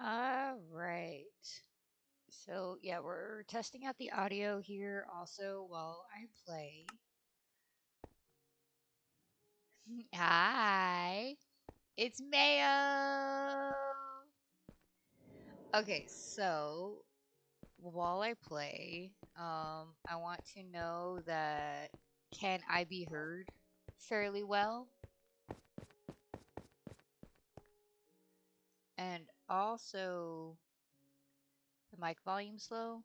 All right. So, yeah, we're testing out the audio here also while I play. Hi, it's Mayo. Okay, so while I play, I want to know that can I be heard fairly well? And also, the mic volume slow?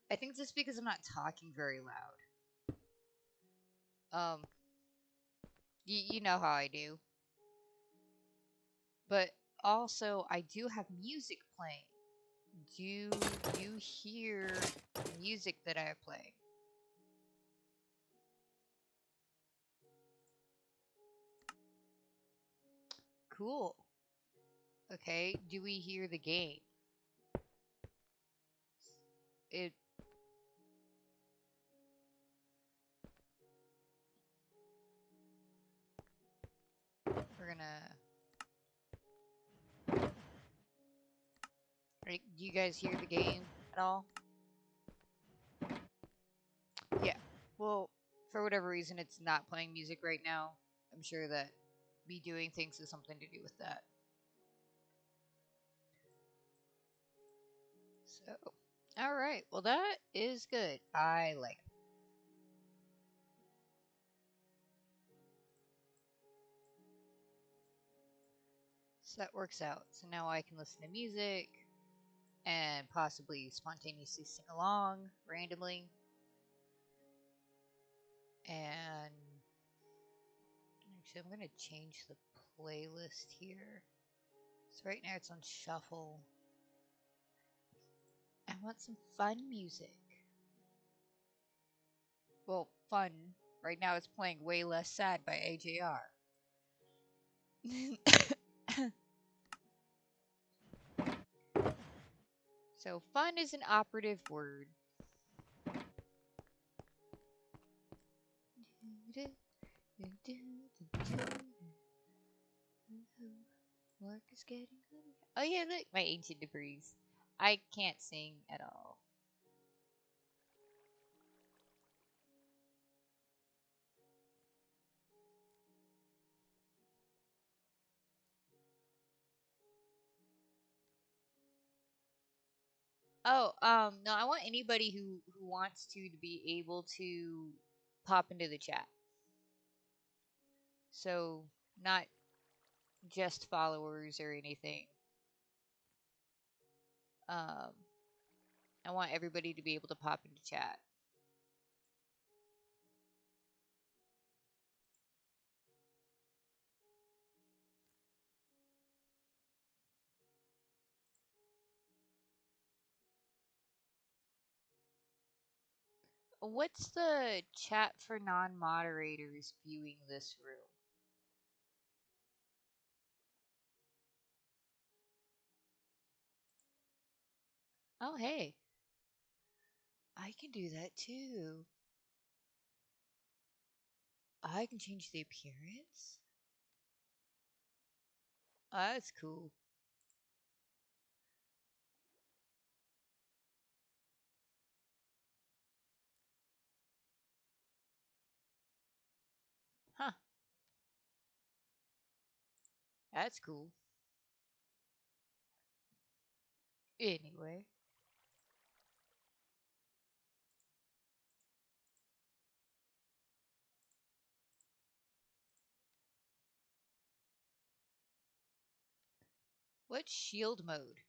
I think just because I'm not talking very loud. Um, you know how I do. But also, I do have music playing. Do you hear the music that I play? Cool. Okay, do we hear the game? It we're gonna do you guys hear the game at all? Yeah. Well, for whatever reason it's not playing music right now. I'm sure that me doing things has something to do with that. So, all right. Well, that is good. I like it. So that works out. So now I can listen to music and possibly spontaneously sing along randomly. And actually, I'm going to change the playlist here. So right now it's on shuffle. I want some fun music. Well, fun. Right now it's playing Way Less Sad by AJR. So fun is an operative word. Work is getting good. Oh yeah, look, my ancient degrees. I can't sing at all. Oh, no, I want anybody who wants to be able to pop into the chat. So not just followers or anything. Um, I want everybody to be able to pop into chat. What's the chat for non-moderators viewing this room? Oh, hey. I can do that too. I can change the appearance. Oh, that's cool. Huh. That's cool. Anyway. What's shield mode?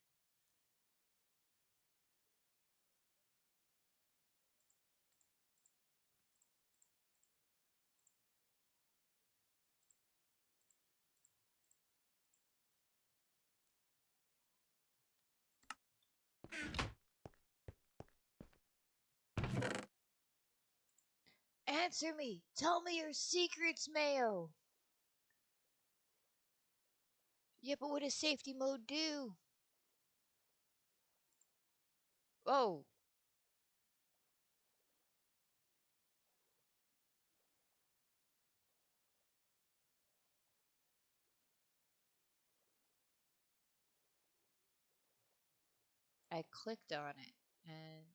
Answer me! Tell me your secrets, Mayo! Yeah, but what does safety mode do? Oh, I clicked on it and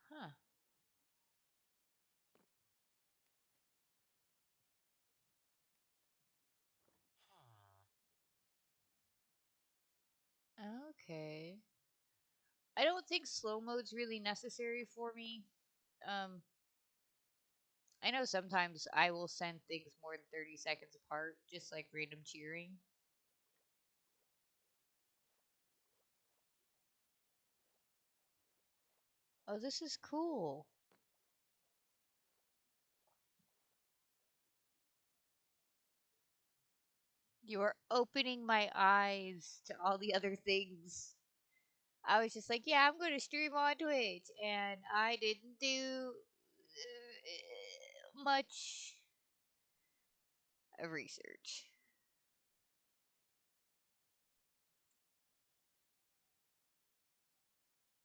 huh. Okay. I don't think slow mode's really necessary for me. Um, I know sometimes I will send things more than 30 seconds apart, just like random cheering. Oh, this is cool. You are opening my eyes to all the other things. I was just like, yeah, I'm going to stream on Twitch, and I didn't do much research.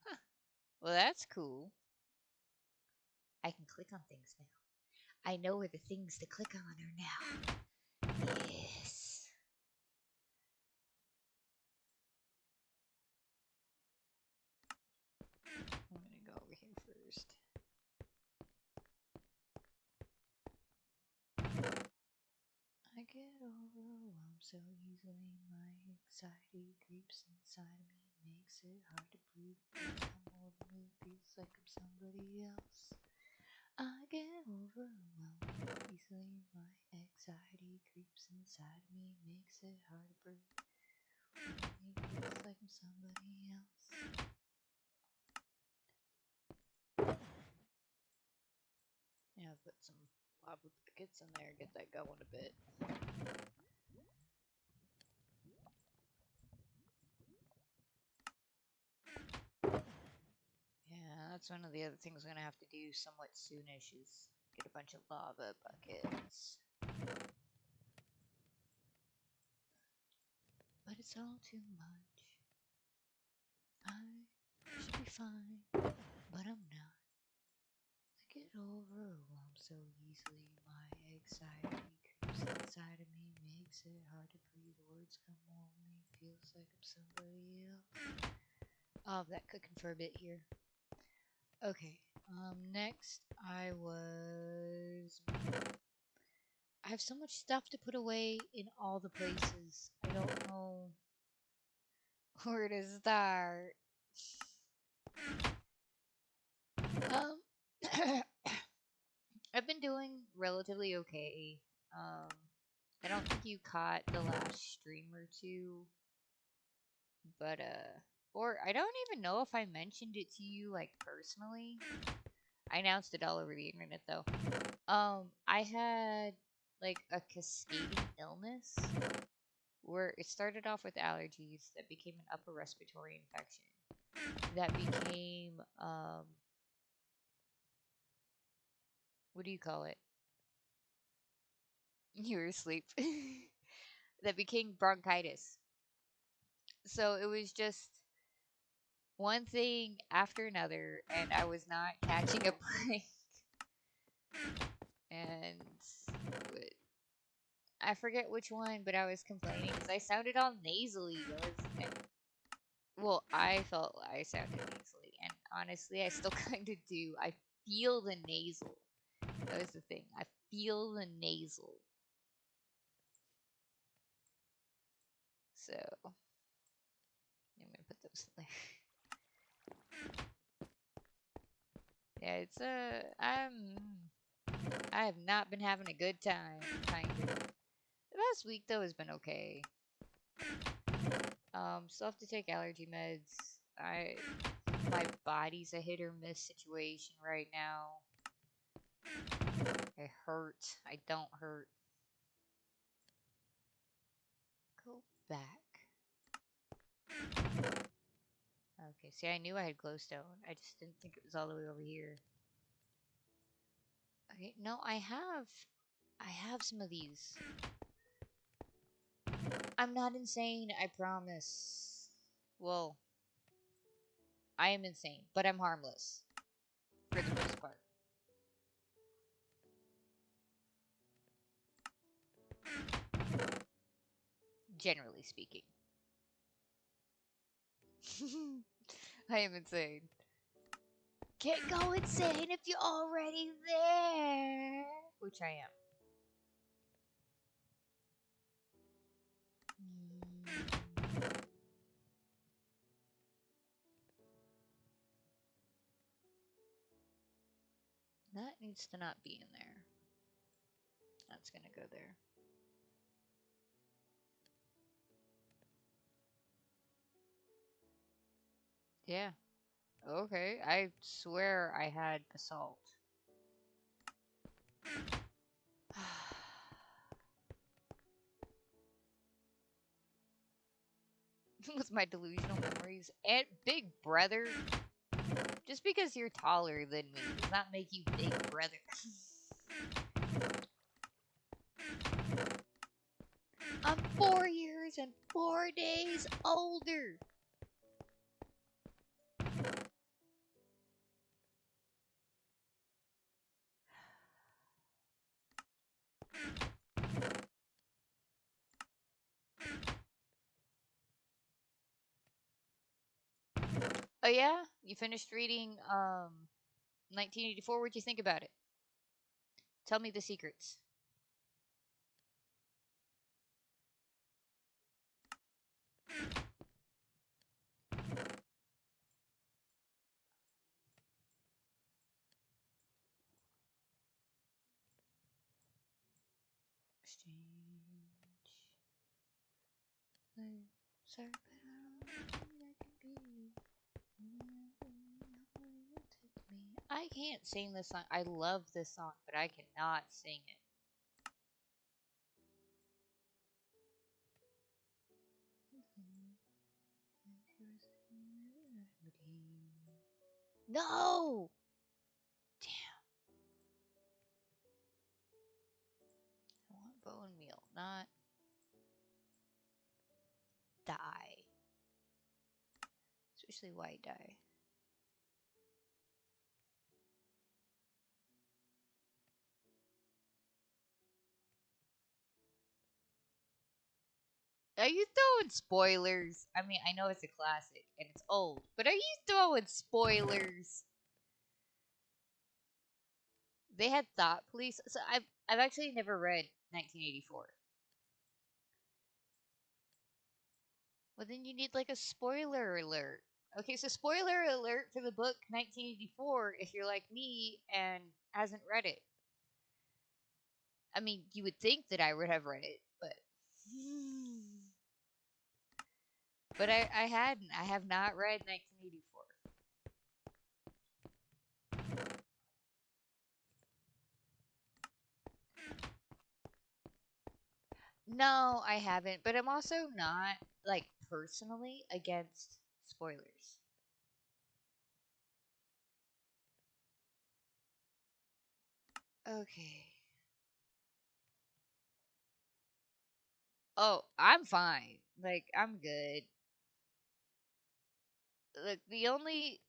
Huh. Well, that's cool. I can click on things now. I know where the things to click on are now. Yes. I'm gonna go over here first. I get overwhelmed so easily. My anxiety creeps inside me, makes it hard to breathe. Come over me, feels like I'm somebody else. I get overwhelmed easily. My anxiety creeps inside me, makes it hard to breathe. Me feels like I'm somebody else. Yeah, put some lava buckets in there, get that going a bit. Yeah, that's one of the other things I'm gonna have to do somewhat soonish is get a bunch of lava buckets. But it's all too much. I should be fine, but I'm not. I get overwhelmed so easily. My anxiety creeps inside of me, makes it hard to breathe. Words come over me, feels like I'm somebody else. Oh, that cooking for a bit here. Okay. Next I have so much stuff to put away in all the places. I don't know where to start. Um, I've been doing relatively okay. I don't think you caught the last stream or two, but or I don't even know if I mentioned it to you like personally. I announced it all over the internet though. I had like a cascading illness where it started off with allergies that became an upper respiratory infection that became what do you call it? You were asleep. That became bronchitis. So it was just one thing after another, and I was not catching a break. And I forget which one, but I was complaining because I sounded all nasally. Well, I felt I sounded nasally, and honestly, I still kind of do. I feel the nasal. That was the thing. I feel the nasal. So I'm gonna put those in there. Yeah, it's I have not been having a good time. Kind of. The past week though has been okay. Still have to take allergy meds. My body's a hit or miss situation right now. I hurt. I don't hurt. Go back. Okay, see, I knew I had glowstone. I just didn't think it was all the way over here. Okay, no, I have some of these. I'm not insane, I promise. Well, I am insane, but I'm harmless. For the most part. Generally speaking. I am insane. Can't go insane if you're already there. Which I am. That needs to not be in there. That's gonna go there. Yeah. Okay. I swear I had basalt. With my delusional memories. And Big Brother. Just because you're taller than me does not make you Big Brother. I'm 4 years and 4 days older. Oh yeah? You finished reading 1984. What'd you think about it? Tell me the secrets. Exchange. Sorry, but I don't think I can be. I can't sing this song. I love this song, but I cannot sing it. No! Damn. I want bone meal, not dye. Especially white dye. Are you throwing spoilers? I mean, I know it's a classic and it's old, but are you throwing spoilers? They had Thought Police. So I've actually never read 1984. Well, then you need like a spoiler alert. Okay, so spoiler alert for the book 1984 if you're like me and hasn't read it. I mean, you would think that I would have read it. But I hadn't. I have not read 1984. No, I haven't. But I'm also not, like, personally against spoilers. Okay. Oh, I'm fine. Like, I'm good. Look, the only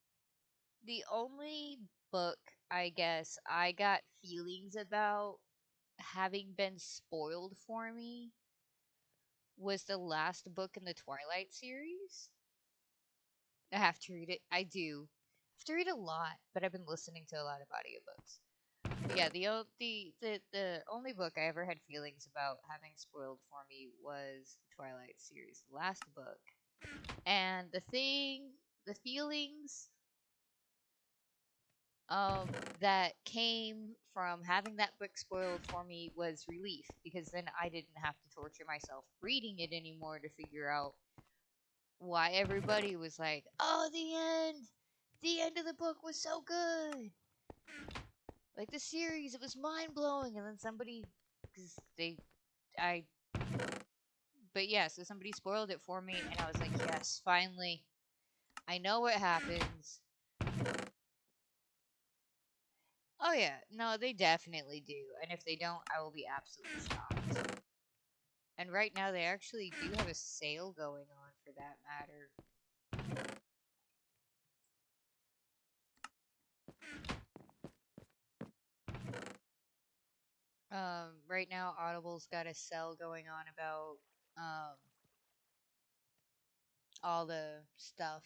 book I guess I got feelings about having been spoiled for me was the last book in the Twilight series. I have to read it. I do. I have to read a lot, but I've been listening to a lot of audiobooks. But yeah, the only book I ever had feelings about having spoiled for me was the Twilight series, the last book. And the feelings um, that came from having that book spoiled for me was relief because then I didn't have to torture myself reading it anymore to figure out why everybody was like, "Oh, the end of the book was so good." Like the series, it was mind blowing, and then somebody, because I, but yeah, so somebody spoiled it for me, and I was like, yes, finally, I know what happens. Oh yeah, no, they definitely do, and if they don't, I will be absolutely shocked. And right now, they actually do have a sale going on for that matter. Right now, Audible's got a sale going on about um all the stuff.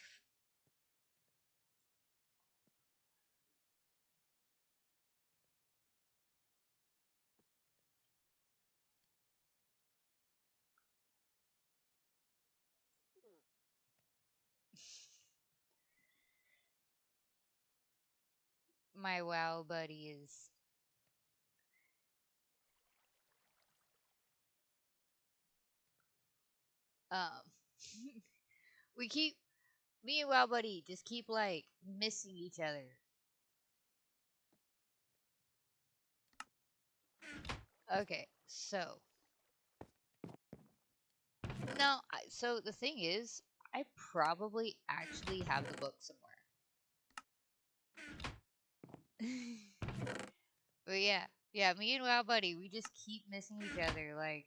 My WoW buddy is um we keep me and WoW buddy just keep like missing each other. Okay, so no, so the thing is, I probably actually have the book somewhere. But yeah, yeah, me and WoW buddy, we just keep missing each other. Like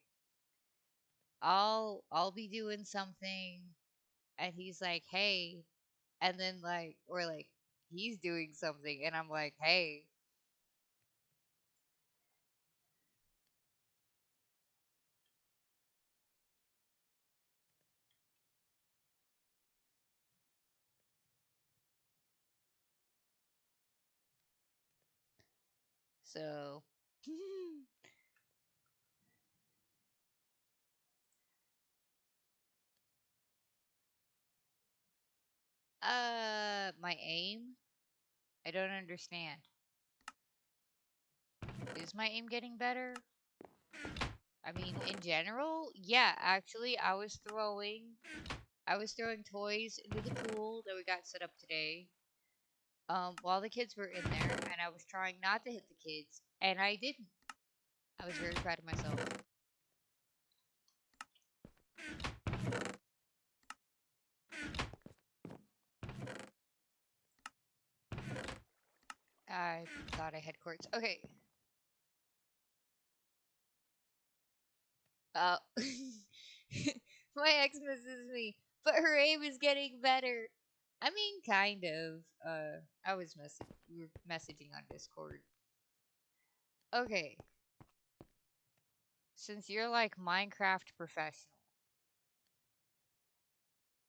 I'll be doing something, and he's like, "Hey," and then like or like he's doing something, and I'm like, "Hey." So, my aim. I don't understand. Is my aim getting better? I mean, in general, yeah. Actually, I was throwing toys into the pool that we got set up today. While the kids were in there, and I was trying not to hit the kids, and I didn't. I was very proud of myself. I thought I had quartz. Okay. Uh, my ex misses me, but her aim is getting better. I mean, kind of. We were messaging on Discord. Okay, since you're like Minecraft professional,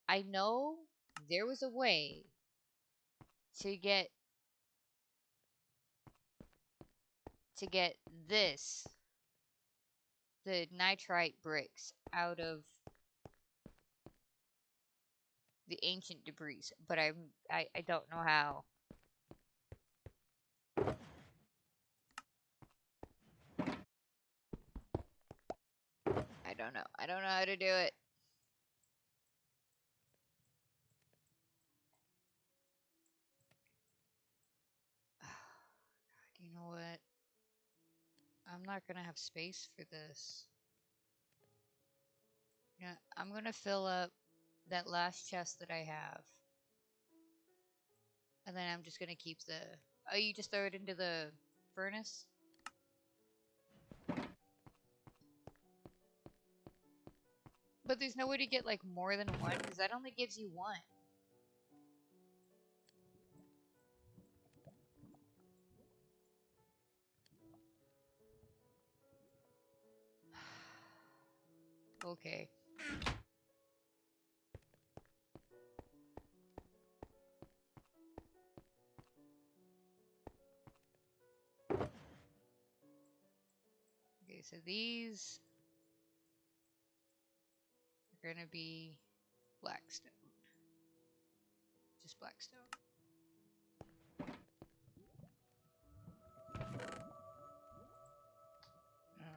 I know there was a way to get this the nitrite bricks out of the ancient debris, but I don't know how. I don't don't know. I don't know how to do it. God, you know what? I'm not gonna have space for this. Yeah, I'm gonna fill up that last chest that I have. And then I'm just gonna keep the... Oh, you just throw it into the furnace? But there's no way to get, like, more than one, because that only gives you one. Okay. Okay, so these are gonna be blackstone. Just blackstone.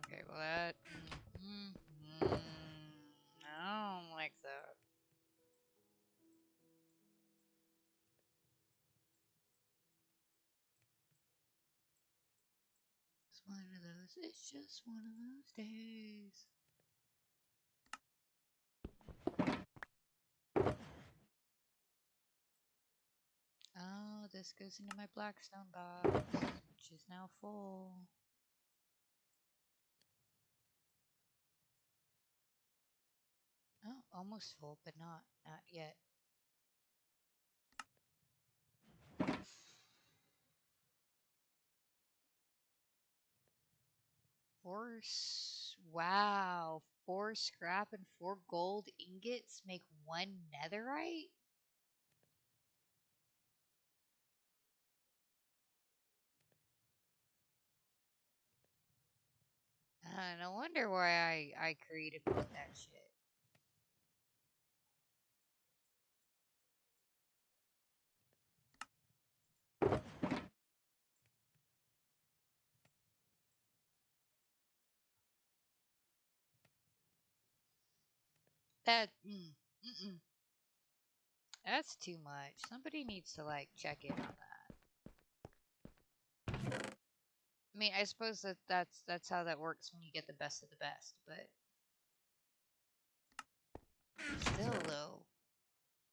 Okay, well that... I don't like that. It's one of those... It's just one of those days. Oh, this goes into my blackstone box, which is now full. Oh, almost full, but not yet. Wow, 4 scrap and 4 gold ingots make 1 netherite? No wonder why I created with that shit. That, that's too much. Somebody needs to, like, check in on that. I mean, I suppose that's how that works when you get the best of the best, but still though,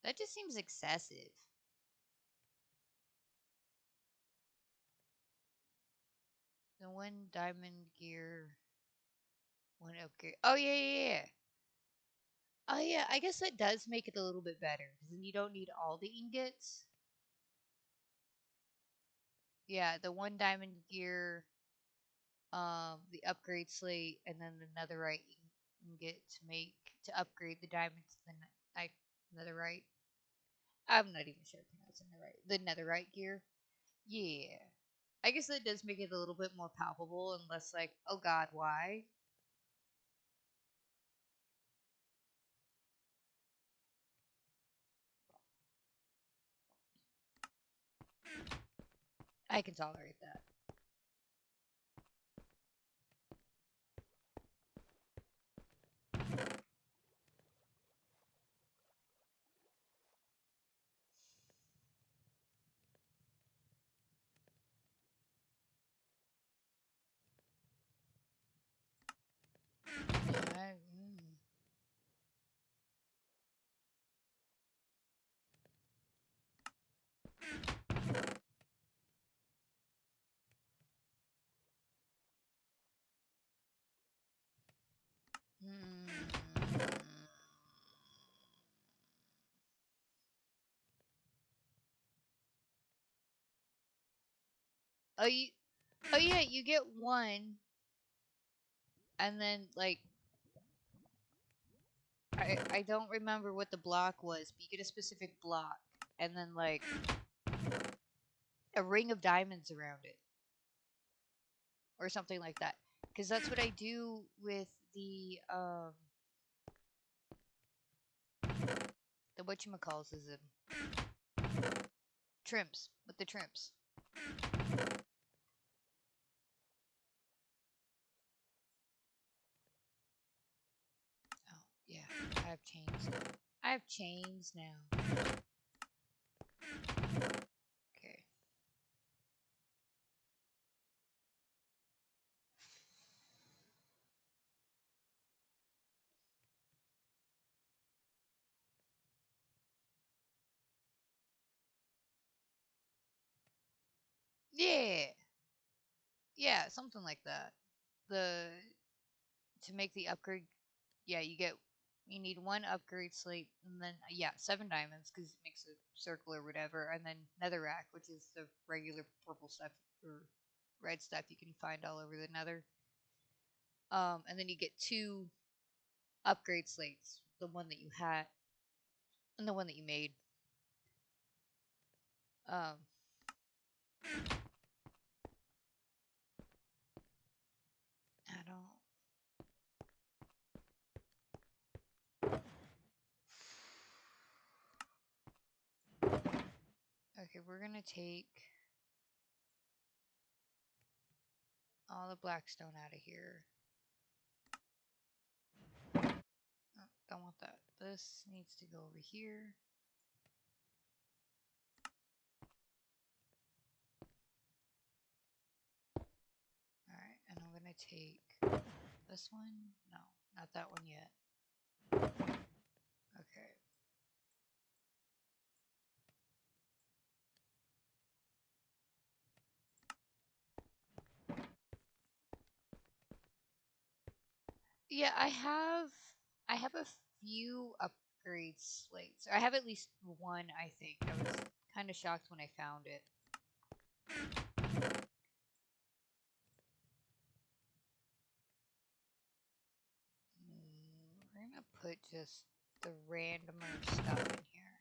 that just seems excessive. The 1 diamond gear, 1 upgrade. Oh yeah. Oh yeah, I guess that does make it a little bit better because then you don't need all the ingots. Yeah, the 1 diamond gear, the upgrade slate, and then the netherite ingot to upgrade the diamond to the netherite. I'm not even sure I'm pronouncing it right. The netherite gear. Yeah. I guess that does make it a little bit more palpable and less like, oh god, why? I can tolerate that. I, mm. Oh, oh yeah, you get 1, and then like I don't remember what the block was, but you get a specific block, and then like a ring of diamonds around it, or something like that. Because that's what I do with the whatchamacalls is it? Trimps, with the trimps. chains now. I have chains now. Okay. Yeah. Yeah, something like that. The to make the upgrade, yeah, you need one upgrade slate and then yeah, 7 diamonds because it makes a circle or whatever, and then netherrack, which is the regular purple stuff or red stuff you can find all over the nether. And then you get 2 upgrade slates, the one that you had and the one that you made. Um, I don't. Okay, we're gonna take all the blackstone out of here. Oh, don't want that. This needs to go over here. Alright, and I'm gonna take this one. No, not that one yet. Okay. Yeah, I have a few upgrade slates. I have at least one, I think. I was kind of shocked when I found it. We're gonna put just the randomer stuff in here.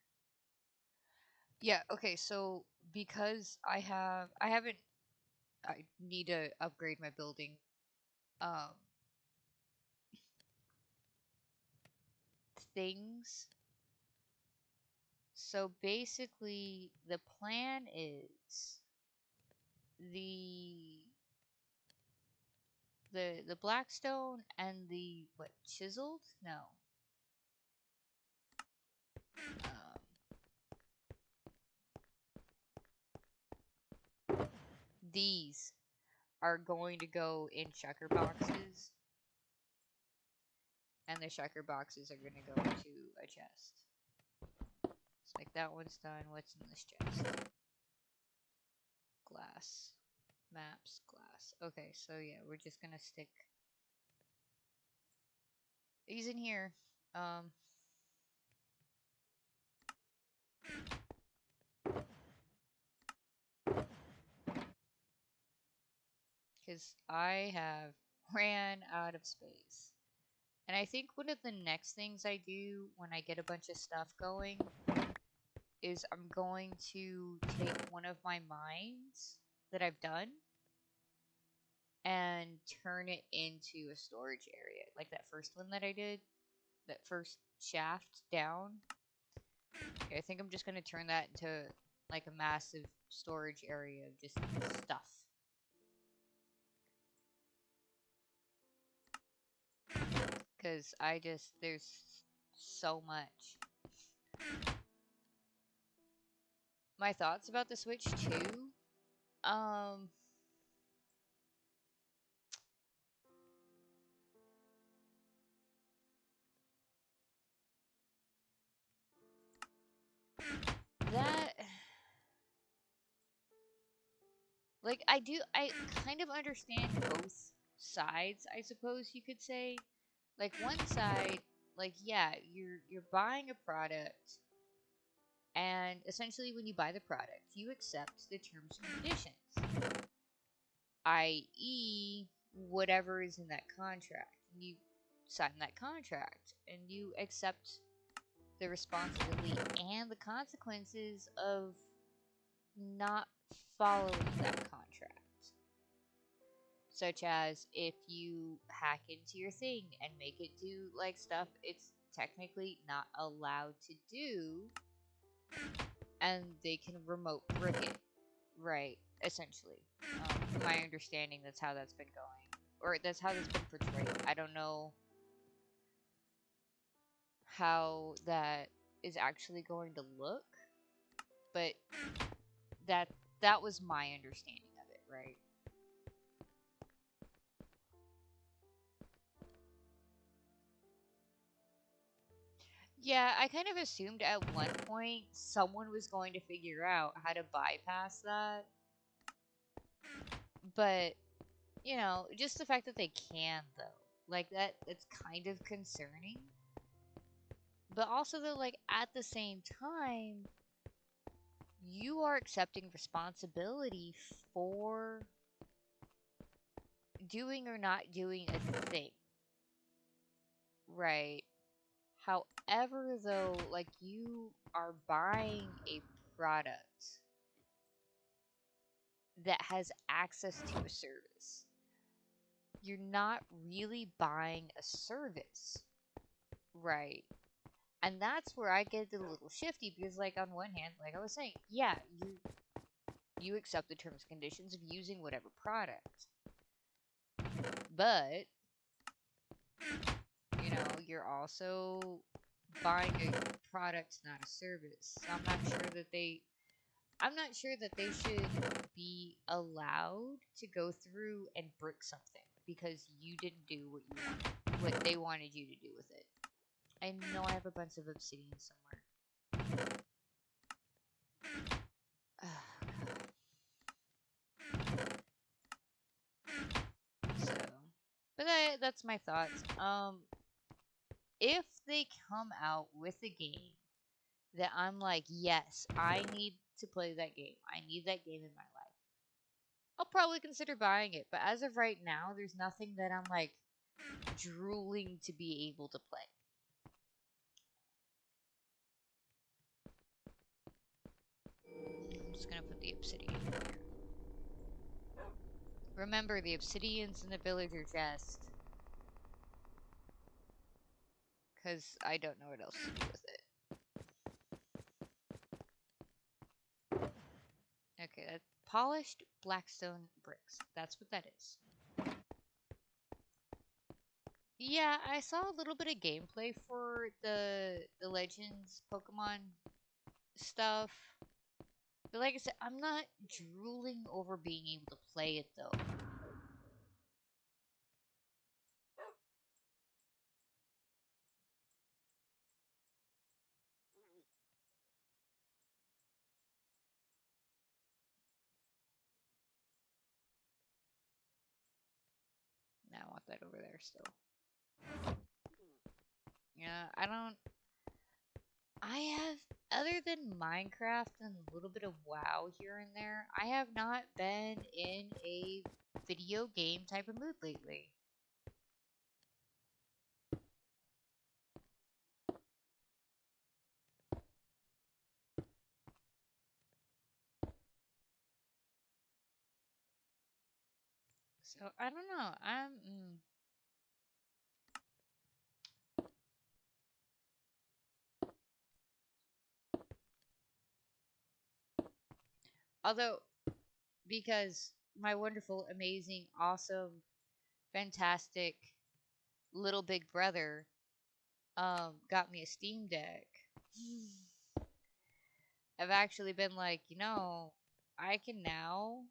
Yeah, okay, so because I need to upgrade my building. Um Things. So basically the plan is the the blackstone and the what chiseled? No. These are going to go in checker boxes, and the checker boxes are going to go into a chest. It's like that one's done. What's in this chest? Glass. Maps, glass. Okay, so yeah, we're just gonna stick these in here. Because I have ran out of space. And I think one of the next things I do when I get a bunch of stuff going is I'm going to take one of my mines that I've done and turn it into a storage area. Like that first one that I did, that first shaft down. I think I'm just going to turn that into like a massive storage area of just stuff. Because there's so much. My thoughts about the Switch 2? Um, that like I kind of understand both sides, I suppose you could say. Like one side, like yeah, you're buying a product and essentially when you buy the product, you accept the terms and conditions, i.e. whatever is in that contract. You sign that contract and you accept the responsibility and the consequences of not following that contract. Such as if you hack into your thing and make it do like stuff it's technically not allowed to do, and they can remote brick it. Right, essentially. From my understanding, that's how that's been going. Or that's how that's been portrayed. I don't know how that is actually going to look, but that that was my understanding of it, right? Yeah, I kind of assumed at one point someone was going to figure out how to bypass that, but just the fact that they can though, like that, it's kind of concerning. But also though, like at the same time, you are accepting responsibility for doing or not doing a thing, right? However, though, like you are buying a product that has access to a service. You're not really buying a service, right? And that's where I get a little shifty because, like, on one hand, like I was saying, yeah, you accept the terms and conditions of using whatever product, but you're also buying a product, not a service. So I'm not sure that they should be allowed to go through and brick something because you didn't do what they wanted you to do with it. I know I have a bunch of obsidian somewhere. So, but that's my thoughts. If they come out with a game that I'm like, yes, I need to play that game. I need that game in my life. I'll probably consider buying it. But as of right now, there's nothing that I'm like drooling to be able to play. I'm just gonna put the obsidian here. Remember, the obsidian's in the villager chest. Because I don't know what else to do with it. Okay, that's polished blackstone bricks. That's what that is. Yeah, I saw a little bit of gameplay for the Legends Pokemon stuff. But like I said, I'm not drooling over being able to play it though. Now I want that over there still. Yeah, I have, other than Minecraft and a little bit of WoW here and there, I have not been in a video game type of mood lately. So I don't know. Although, because my wonderful, amazing, awesome, fantastic little big brother got me a Steam Deck. I've actually been like, I can now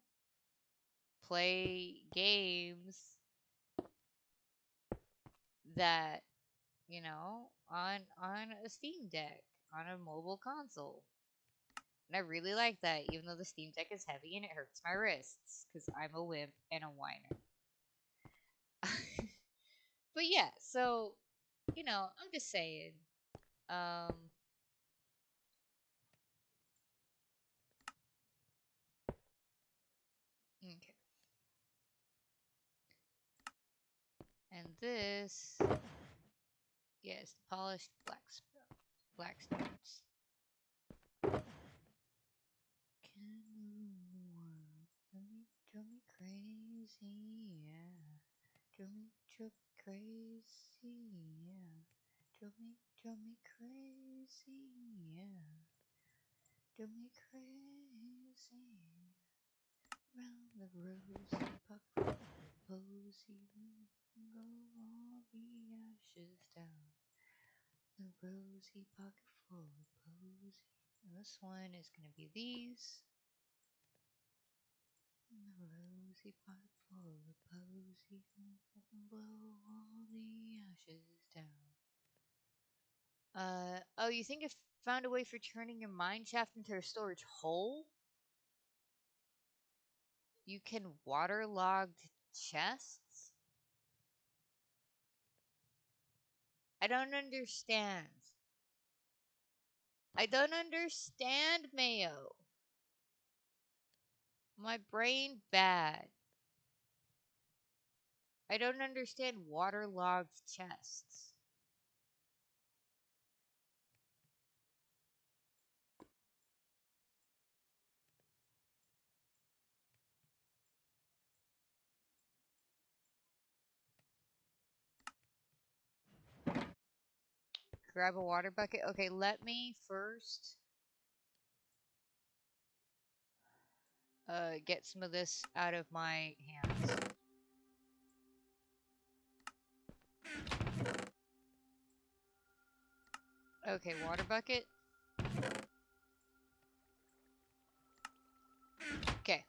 play games that, on a Steam Deck, on a mobile console. And I really like that, even though the Steam Deck is heavy and it hurts my wrists, because I'm a wimp and a whiner. But yeah, so, I'm just saying. Um, okay. And this, yes, polished black stones. Can move the world, drive me crazy, yeah. Drive me crazy, yeah. Drive me crazy, yeah. Drive me crazy. Round the rosy puck, posy, go all the ashes down. The rosy pocket full of posy. And this one is going to be these. The rosy pocket full of posy. Blow all the ashes down. Oh, you think it found a way for turning your mine shaft into a storage hole? You can waterlogged chests? I don't understand. I don't understand, Mayo. My brain bad. I don't understand waterlogged chests. Grab a water bucket. Okay, let me first get some of this out of my hands. Okay, water bucket. Okay.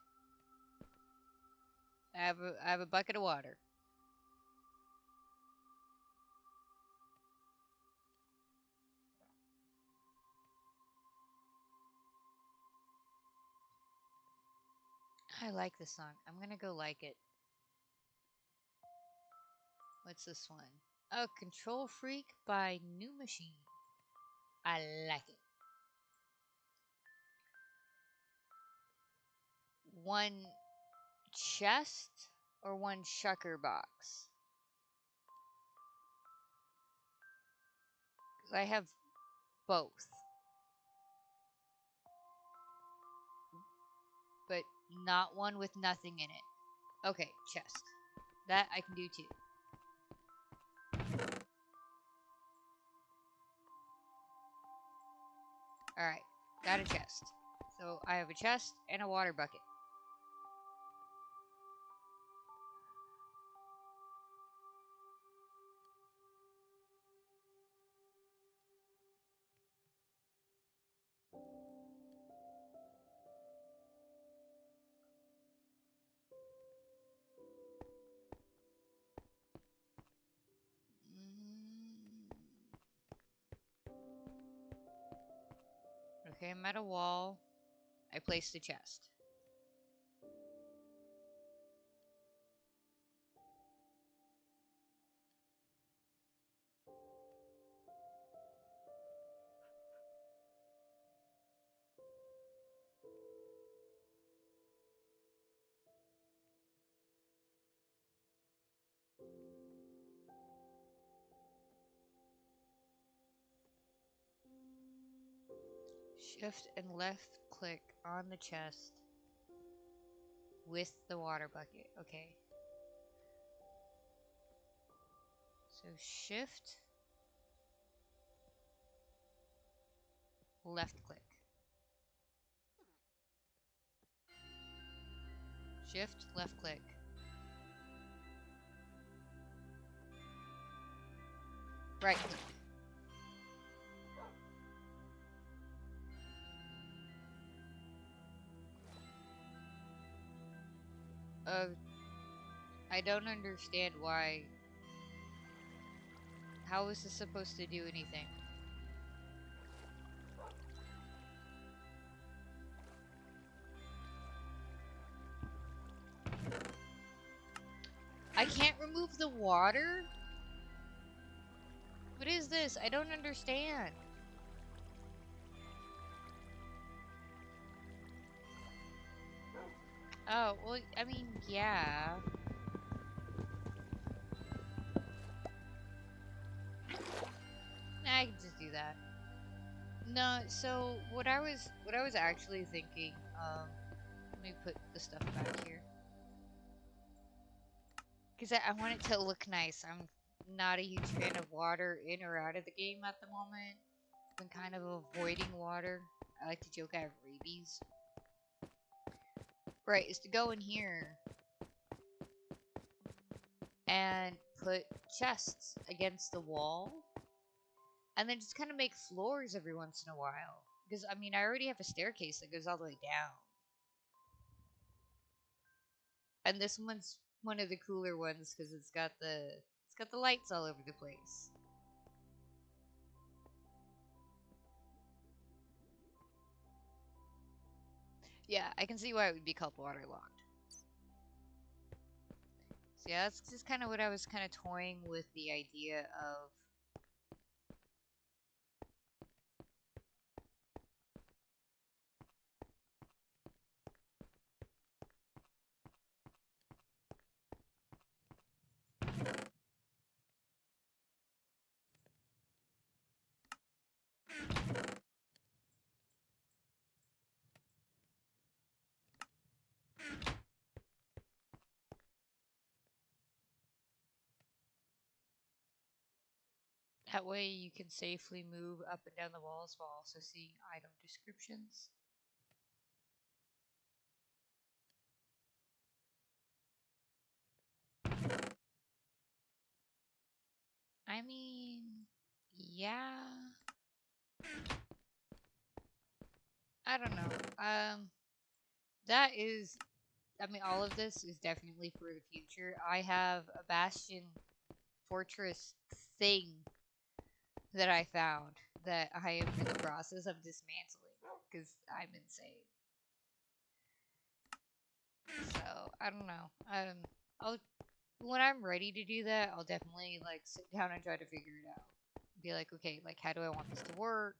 I have a bucket of water. I like this song. I'm gonna go like it. What's this one? Oh, Control Freak by New Machine. I like it. One chest or one shucker box? I have both. But not one with nothing in it. Okay, chest. That I can do too. Alright, got a chest. So I have a chest and a water bucket. Mm. Okay, I'm at a wall. I place the chest. Shift and left click on the chest with the water bucket. Okay. So shift, left click. Shift, left click. Right click. I don't understand why. How is this supposed to do anything? I can't remove the water? What is this? I don't understand. Oh, well, I mean, yeah. I can just do that. No, so what I was actually thinking, let me put the stuff back here. Because I want it to look nice. I'm not a huge fan of water in or out of the game at the moment. I've been kind of avoiding water. I like to joke I have rabies. Right, is to go in here and put chests against the wall and then just kind of make floors every once in a while. Because I mean, I already have a staircase that goes all the way down, and this one's one of the cooler ones because it's got the lights all over the place. Yeah, I can see why it would be called waterlogged. So yeah, that's just kind of what I was kind of toying with the idea of. That way you can safely move up and down the walls while also seeing item descriptions. I mean, yeah. I don't know. That is, I mean, all of this is definitely for the future. I have a Bastion Fortress thing that I found that I am in the process of dismantling because I'm insane. So I don't know. I'll when I'm ready to do that, I'll definitely like sit down and try to figure it out. Be like, okay, like how do I want this to work?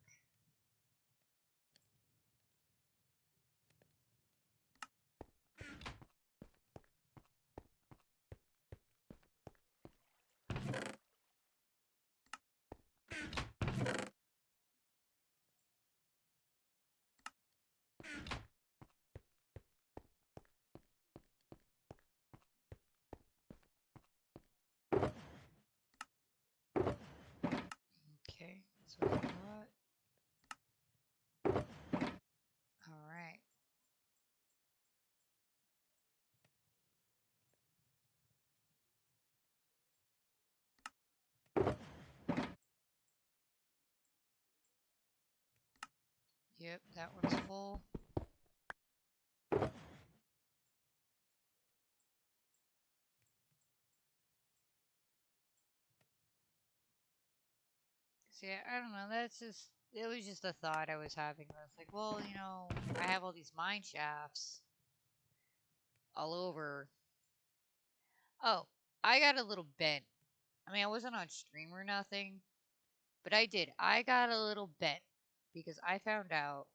Okay, so we got. All right. Yep, that one's full. See, I don't know. That's just. It was just a thought I was having. I was like, well, I have all these mine shafts all over. Oh, I got a little bent. I mean, I wasn't on stream or nothing, but I did. I got a little bent because I found out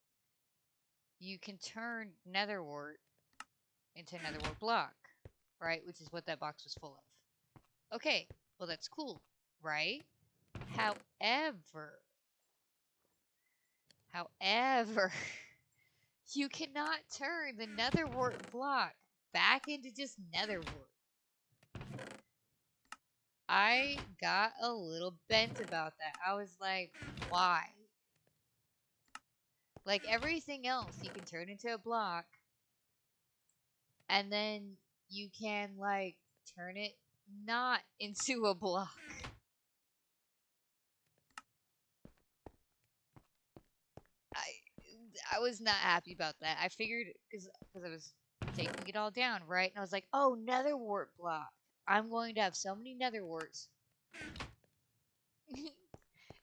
you can turn netherwort into netherwort block, right? Which is what that box was full of. Okay, well, that's cool, right? However, however, you cannot turn the netherwort block back into just netherwort. I got a little bent about that. I was like, why? Like everything else, you can turn into a block, and then you can like turn it not into a block. I was not happy about that. I figured because I was taking it all down, right? And I was like, oh, netherwort block. I'm going to have so many netherworts.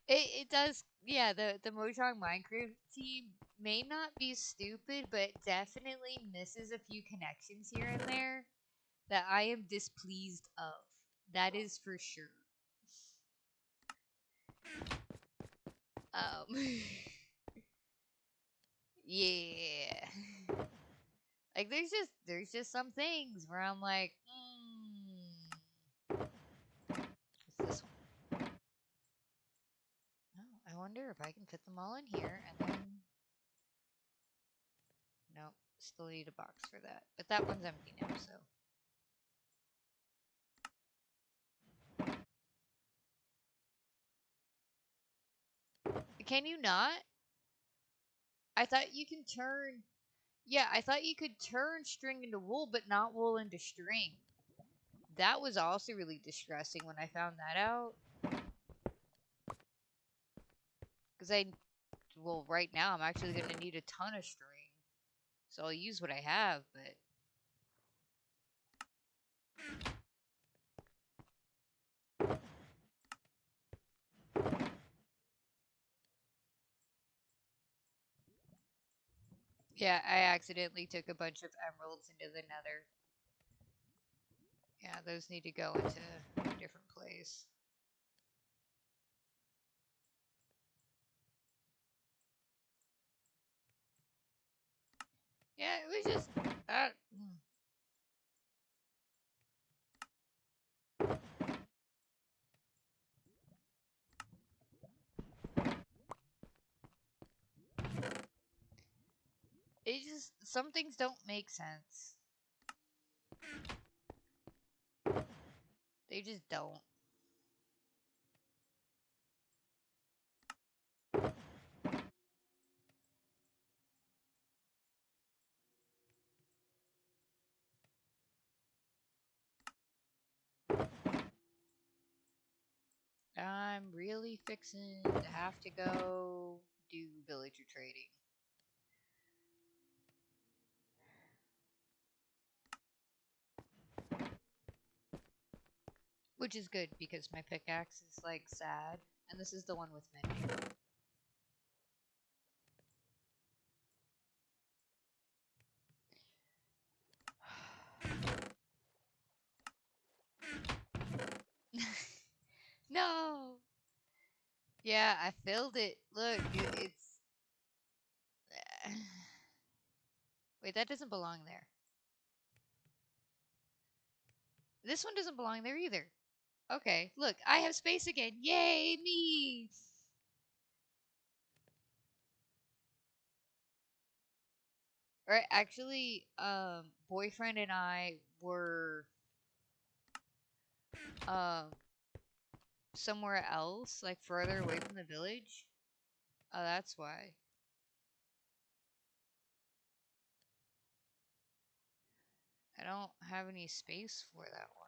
It does, yeah. The Mojang Minecraft team may not be stupid, but definitely misses a few connections here and there that I am displeased of. That is for sure. Um, yeah. Like there's just some things where I'm like, what's this one? Oh, I wonder if I can fit them all in here, and then nope, still need a box for that. But that one's empty now, so. Can you not? I thought you can turn. Yeah, I thought you could turn string into wool, but not wool into string. That was also really distressing when I found that out. Because well, right now I'm actually going to need a ton of string. So I'll use what I have, but. Yeah, I accidentally took a bunch of emeralds into the nether. Yeah, those need to go into a different place. Yeah, it was just. It just. Some things don't make sense. They just don't. I'm really fixing to have to go do villager trading. Which is good because my pickaxe is like sad. And this is the one with mending. No! Yeah, I filled it. Look, it's. Wait, that doesn't belong there. This one doesn't belong there either. Okay, look, I have space again. Yay, me! Right, actually, boyfriend and I were um somewhere else, like further away from the village. Oh, that's why. I don't have any space for that one.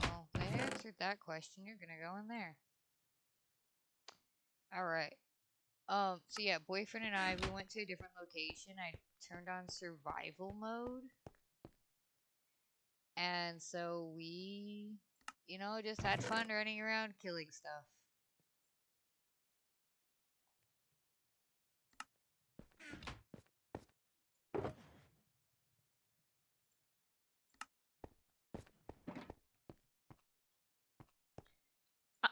Well, they answered that question. You're gonna go in there. Alright. So yeah, boyfriend and I, we went to a different location. I turned on survival mode. And so we, just had fun running around killing stuff.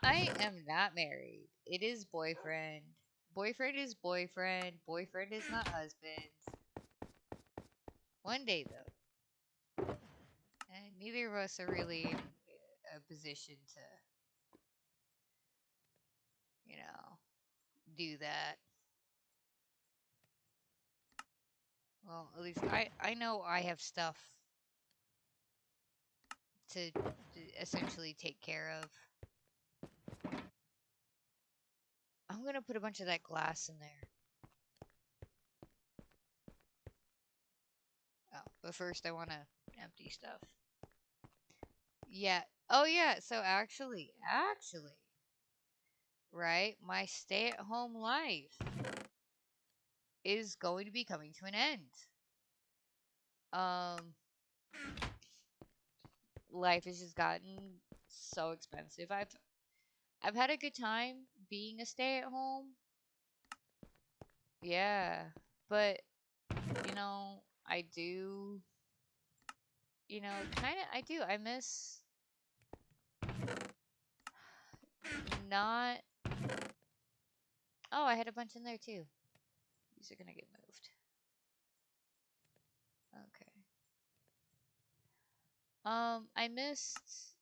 I am not married. It is boyfriend. Boyfriend is boyfriend. Boyfriend is not husband. One day, though. And neither of us are really in a position to, do that. Well, at least I know I have stuff to essentially take care of. I'm gonna put a bunch of that glass in there. Oh, but first I want to empty stuff. Yeah. Oh yeah. So actually, right? My stay-at-home life is going to be coming to an end. Um, life has just gotten so expensive. I've had a good time being a stay-at-home. Yeah, but I do. Kind of. I do. I miss not. Oh, I had a bunch in there too. These are gonna get moved. Okay. I missed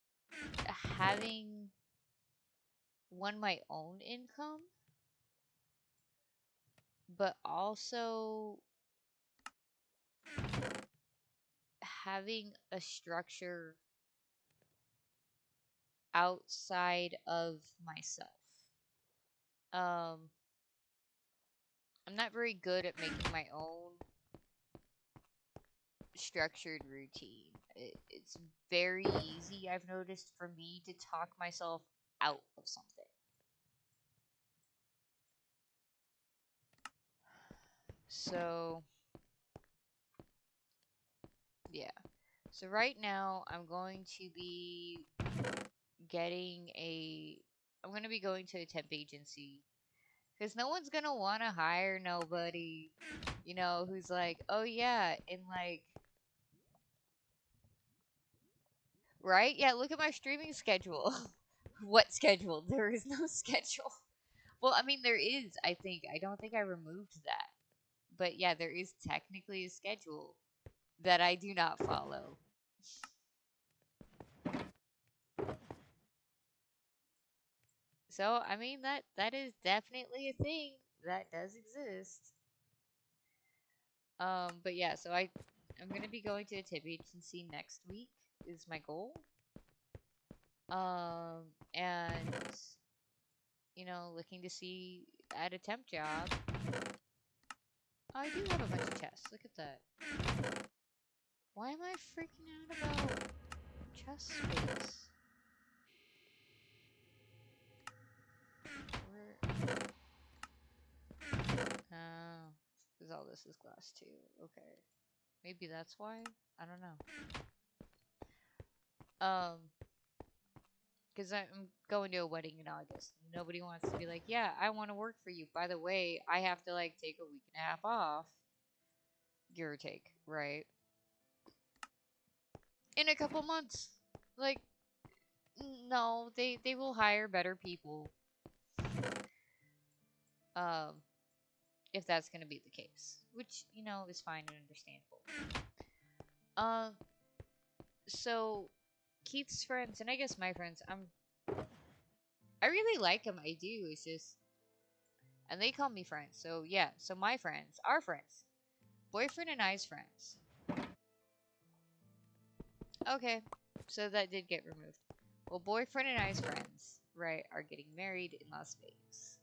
having my own income, but also having a structure outside of myself. Um, I'm not very good at making my own structured routine. it's very easy, I've noticed, for me to talk myself out of something. So, yeah. So right now, I'm going to be getting a. I'm going to be going to a temp agency because no one's going to want to hire nobody, who's like, oh yeah, and like, right? Yeah, look at my streaming schedule. What schedule? There is no schedule. Well, I mean, there is, I think. I don't think I removed that. But yeah, there is technically a schedule that I do not follow. So, I mean, that is definitely a thing that does exist. But yeah, so I'm gonna be going to a tip agency next week is my goal. And looking to see at a temp job. Oh, I do have a bunch of chests. Look at that. Why am I freaking out about chest space? Where? Oh, because all this is glass too. Okay, maybe that's why. I don't know. Um, because I'm going to a wedding in August. Nobody wants to be like, yeah, I want to work for you. By the way, I have to like take a week and a half off, give or take, right? In a couple months. Like, no, they will hire better people. Um, if that's gonna be the case, which is fine and understandable. Um, so Keith's friends and I guess my friends, I really like them. I do. It's just, and they call me friends. So yeah. So my friends, our friends, boyfriend and I's friends. Okay, so that did get removed. Well, boyfriend and I's friends, right, are getting married in Las Vegas.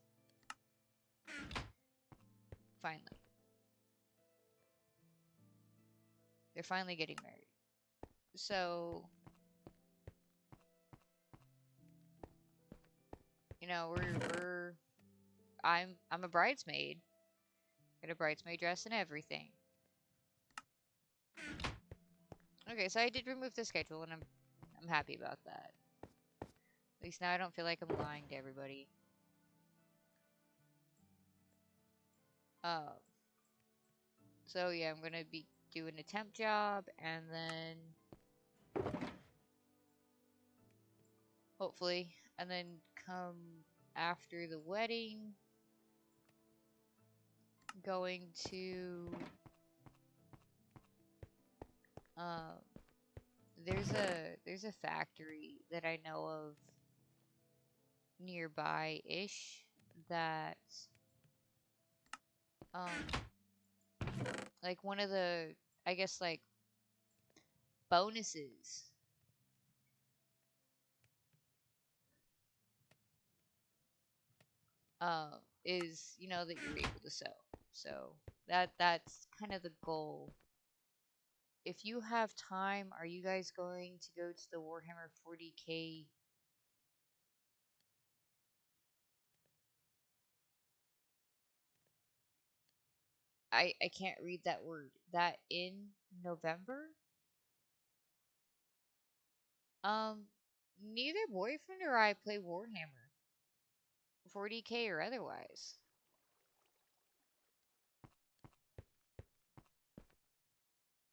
Finally, they're finally getting married. So we're I'm a bridesmaid. Got a bridesmaid dress and everything. Okay, so I did remove the schedule, and I'm happy about that. At least now I don't feel like I'm lying to everybody. Uh, so yeah, I'm gonna be doing a temp job, and then hopefully, and then come after the wedding, going to um, there's a factory that I know of nearby-ish that um like one of the I guess like bonuses is that you're able to sew. So that's kind of the goal. If you have time, are you guys going to go to the Warhammer 40K? I can't read that word. That in November? Um, neither boyfriend or I play Warhammer, 40K or otherwise.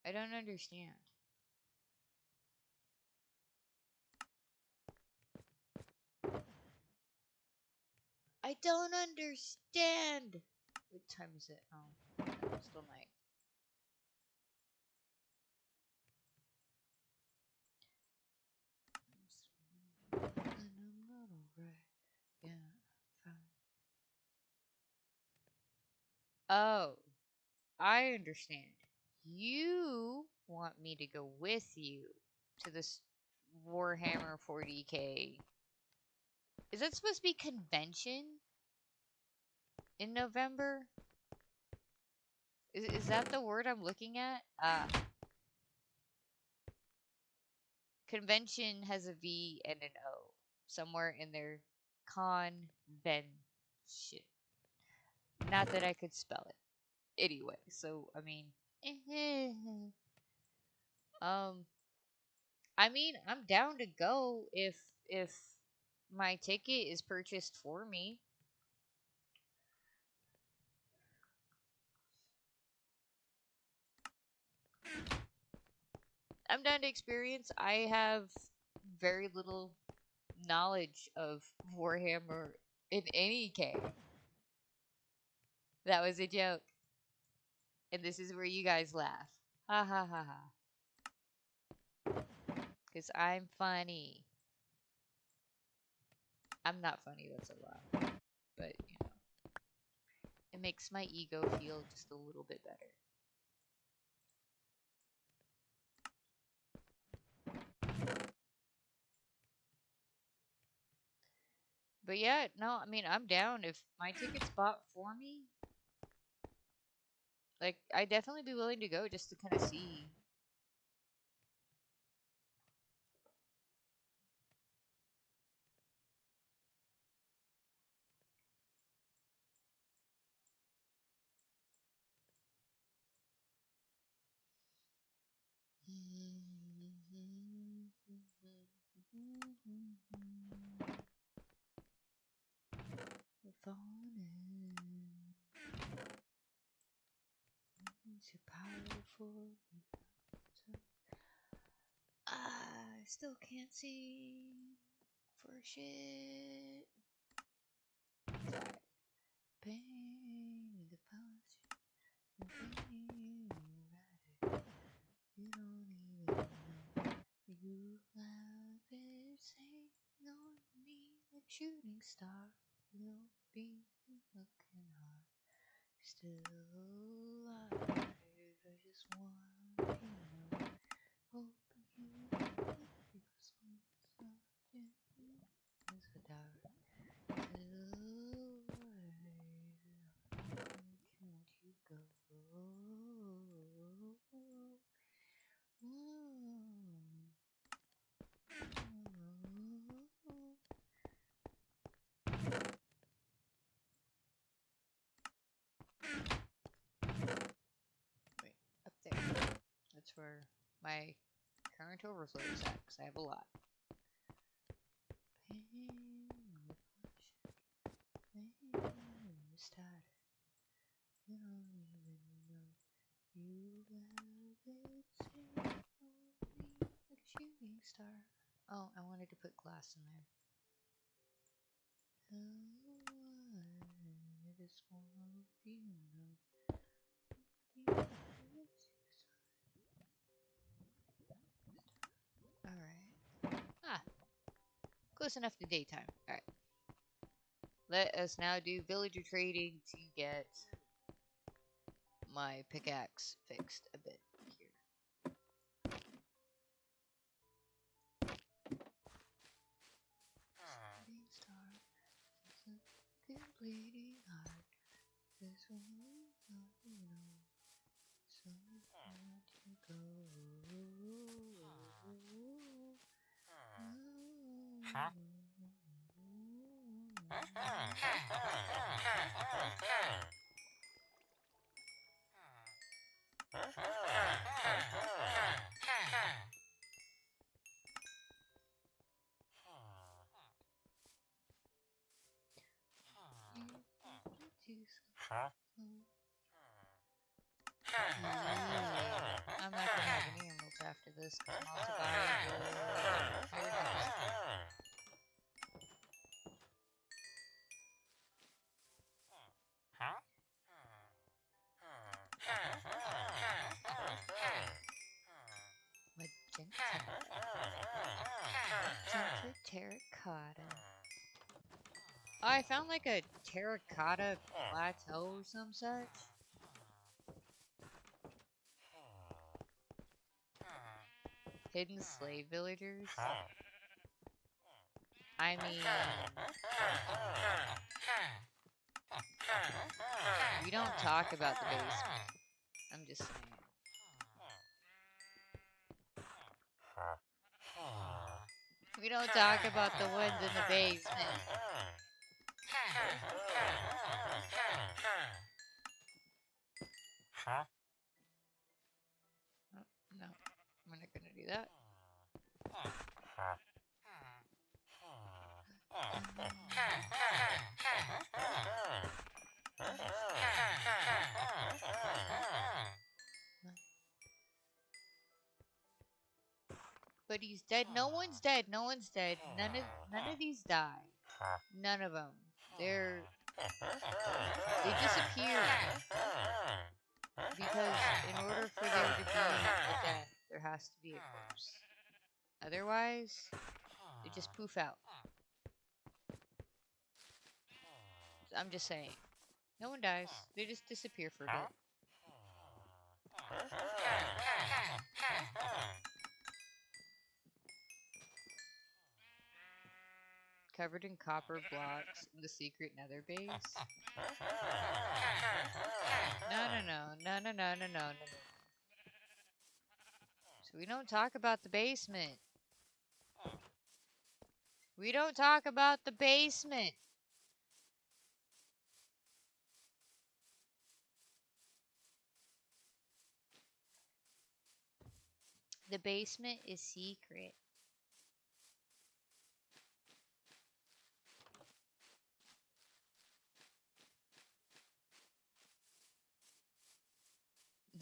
I don't understand. I don't understand. What time is it? Oh, it's still night. And I'm not alright. Yeah, fine. Oh, I understand. You want me to go with you to this Warhammer 40K. Is that supposed to be convention in November? Is that the word I'm looking at? Convention has a V and an O somewhere in there. Convention. Not that I could spell it. Anyway, so I mean, um, I mean, I'm down to go if my ticket is purchased for me. I'm down to experience. I have very little knowledge of Warhammer in any case. That was a joke. And this is where you guys laugh. Ha ha ha ha. Because I'm funny. I'm not funny, that's a lie. But, you know, it makes my ego feel just a little bit better. But yeah, no, I mean, I'm down. If my ticket's bought for me, like, I'd definitely be willing to go just to kind of see. Too powerful. I still can't see for shit. Sorry. Pain the punch. You don't even know. You have it saying on me like shooting star. You'll be looking hard. Still alive. I just want you to know. Hope you because something is a dark. Still alive. Won't you go? Wait, up there. That's where my current overflow is at, because I have a lot. Started. You don't even know. You have it saying on me like a shooting star. Oh, I wanted to put glass in there. I just want you to know. Alright. Ah, close enough to daytime. Alright. Let us now do villager trading to get my pickaxe fixed a bit here. Shooting star, completely hard. This one, you know, so far to go. Huh? Huh? I'm not gonna have any emeralds after this because I'm all to buy the fairy dust. Huh? Magenta terracotta. Oh, I found like a terracotta plateau or some such. Hidden slave villagers. I mean, we don't talk about the basement. I'm just saying. We don't talk about the ones in the basement. Oh, no, we're not gonna do that. But he's dead. No one's dead. No one's dead. None of these die. None of them. They disappear because in order for there to be a death, there has to be a corpse. Otherwise, they just poof out. I'm just saying. No one dies. They just disappear for a bit. Covered in copper blocks in the secret nether base. No. So we don't talk about the basement. We don't talk about the basement. The basement is secret.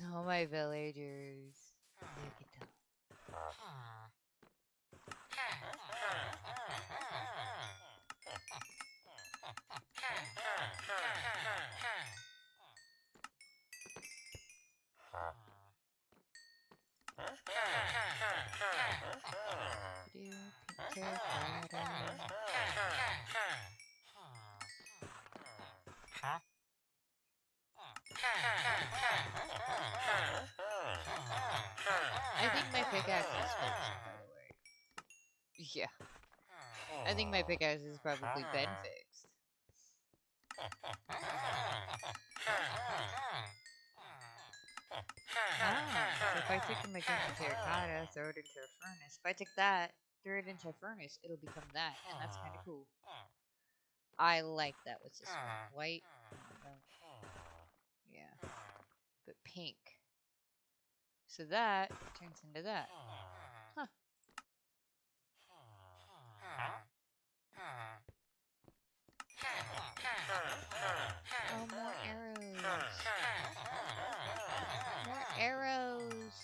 No, my villagers. Look at them. I think my pickaxe is fixed, by the way. Yeah. I think my pickaxe has probably been fixed. So if I take a magenta terracotta, throw it into a furnace. If I take that, throw it into a furnace, it'll become that, and that's kind of cool. I like that. What's this one? White? No. Yeah. But pink. So that turns into that. Huh. Oh, more arrows. More arrows.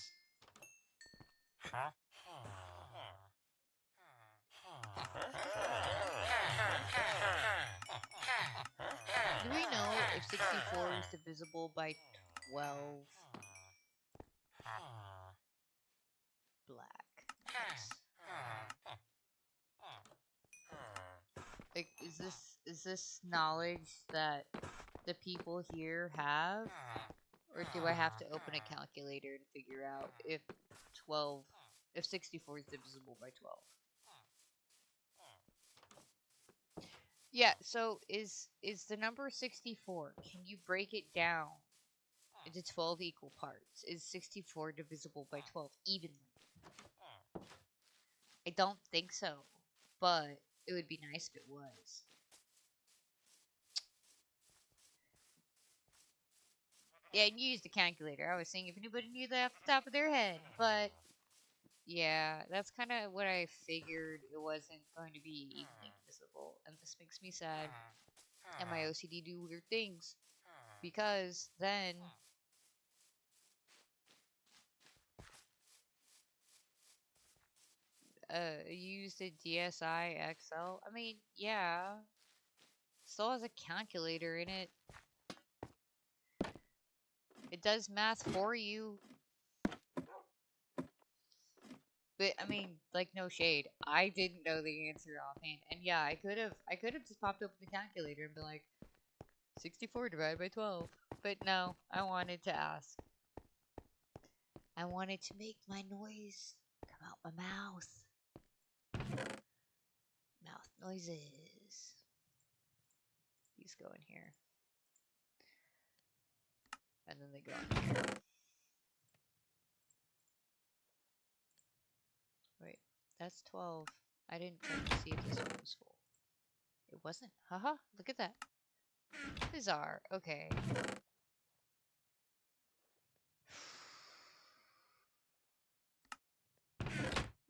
Do we know if 64 is divisible by 12? Black. Nice. Like, is this knowledge that the people here have? Or do I have to open a calculator and figure out if 64 is divisible by 12? Yeah, so is the number 64, can you break it down into 12 equal parts? Is 64 divisible by 12 evenly? I don't think so, but it would be nice if it was. Yeah, you use the calculator. I was saying if anybody knew that off the top of their head, but yeah, that's kind of what I figured. It wasn't going to be evenly divisible, and this makes me sad. And my OCD do weird things because then use the DSi XL. I mean, yeah, still has a calculator in it. It does math for you. But I mean, like no shade. I didn't know the answer offhand. And yeah, I could have just popped open the calculator and been like 64 divided by 12. But no, I wanted to ask. I wanted to make my noise come out my mouth. Mouth noises. These go in here. And then they go in here. Wait, that's 12. I didn't check to see if this one was full. It wasn't. Haha, look at that. Bizarre. Okay.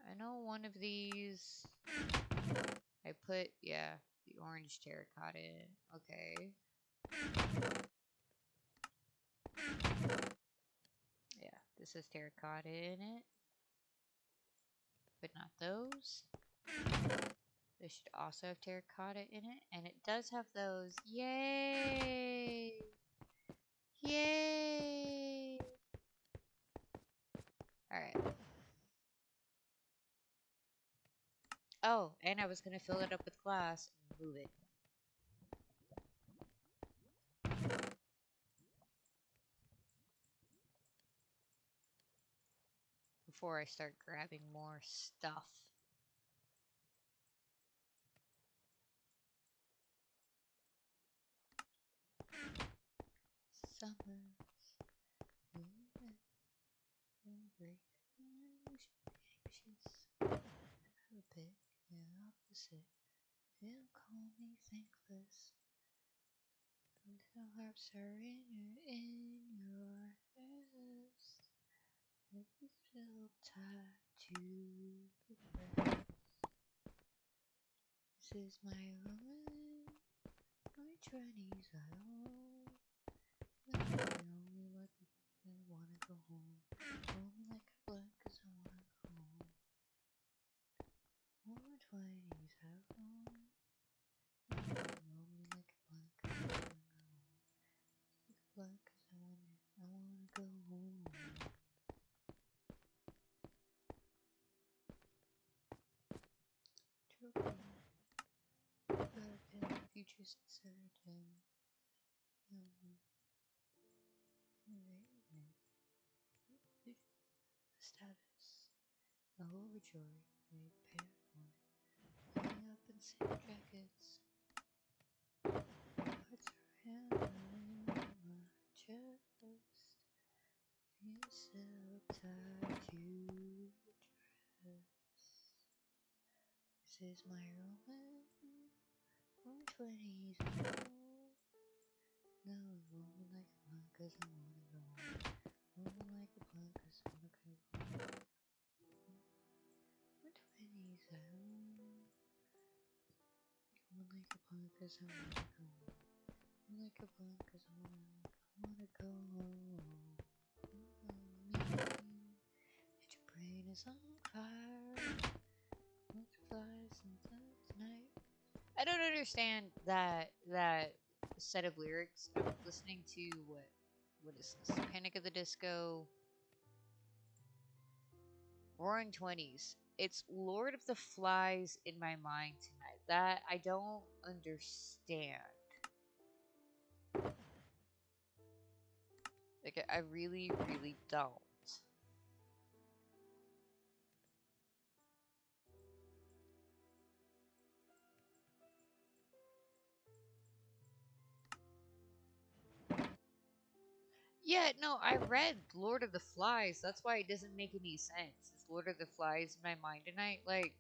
I know one of these I put, yeah, the orange terracotta in. Okay. Yeah, this has terracotta in it. But not those. This should also have terracotta in it. And it does have those. Yay! Yay! Alright. Oh, and I was going to fill it up with glass and move it. Before I start grabbing more stuff. Summers break. You should be anxious. Have a bit, the opposite. They'll call me thankless. The harps are in your wrist. Let me still tied to the breast. This is my ruin. My 20s, I don't. Only like I wanna go home. Hold me like a blank, 'cause I wanna go home. My 20s, I don't. Hold me like a blank, 'cause I wanna go home. Like a blank, 'cause I wanna go home. Trophy. Broken, future's uncertain. Status. Overjoyed, made paranoid. Hanging up in safe jackets. Hearts are hammering my chest. You still tied to the dress. This is my ruin. My 20s old. No, roll me like a blunt, 'cause I wanna go home. Roll me like a blunt, 'cause I wanna go home. My 20s old. Roll me like a blunt, 'cause I wanna go home. Roll me like a blunt, 'cause I wanna go home. And your brain is on fire. Multiplies tonight. I don't understand that set of lyrics. I'm listening to what is this? Panic at the Disco, Roaring Twenties. It's Lord of the Flies in my mind tonight. That I don't understand. Like I really, really don't. Yeah, no, I read Lord of the Flies. That's why it doesn't make any sense. It's Lord of the Flies in my mind tonight. Like,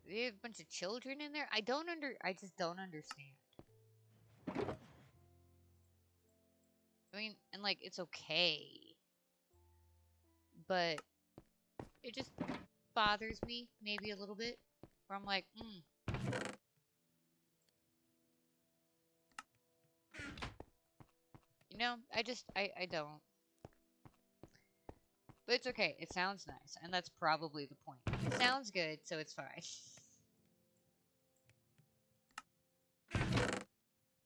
they have a bunch of children in there. I just don't understand. I mean, and like, it's okay. But it just bothers me, maybe a little bit. Where I'm like, You know, I don't. But it's okay. It sounds nice. And that's probably the point. It sounds good, so it's fine.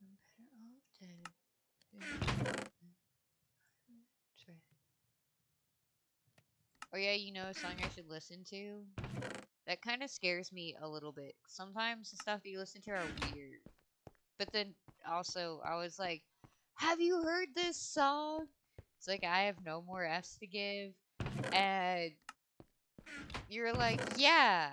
I'm better off dead. Oh yeah, you know a song I should listen to? That kind of scares me a little bit. Sometimes the stuff that you listen to are weird. But then also, I was like, have you heard this song? It's like, I have no more F's to give. And you're like, yeah.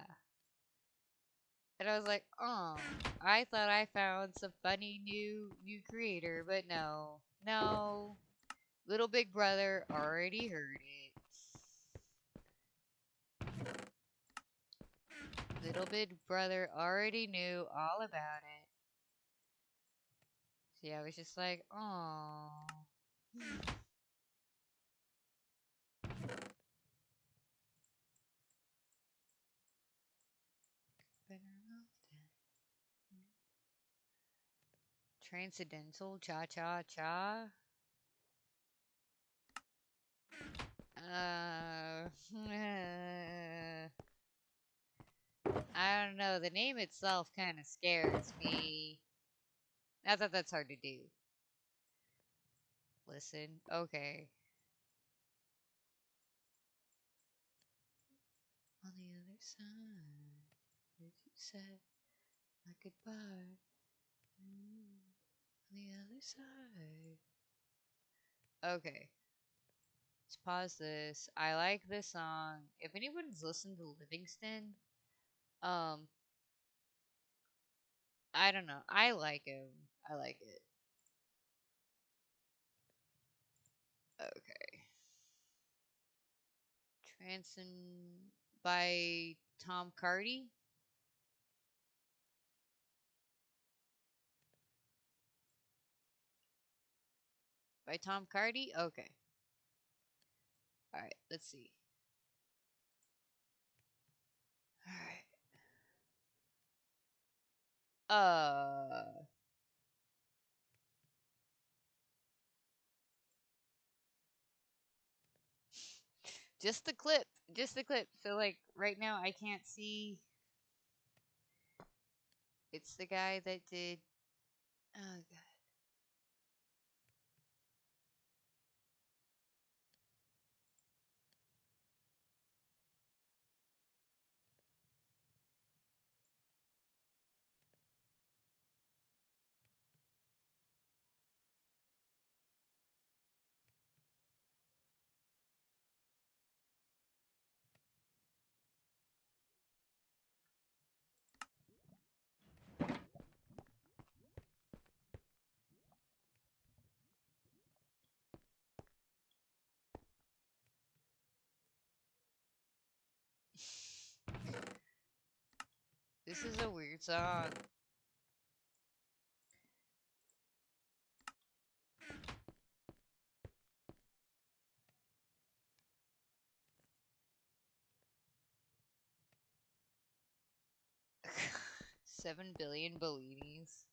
And I was like, oh, I thought I found some funny new creator, but no. No. Little Big Brother already heard it. Little Big Brother already knew all about it. So yeah, I was just like, oh. Transcendental cha cha cha. I don't know. The name itself kind of scares me. Not that that's hard to do. Listen, okay. On the other side, as you said, my goodbye. On the other side. Okay. Let's pause this. I like this song. If anyone's listened to Livingston, um, I don't know. I like him. I like it. Okay. Transcend by Tom Cardy. By Tom Cardy? Okay. Alright, let's see. Alright. Uh just the clip. Just the clip. So like right now I can't see. It's the guy that did oh god. This is a weird song. Seven billion Bellinis.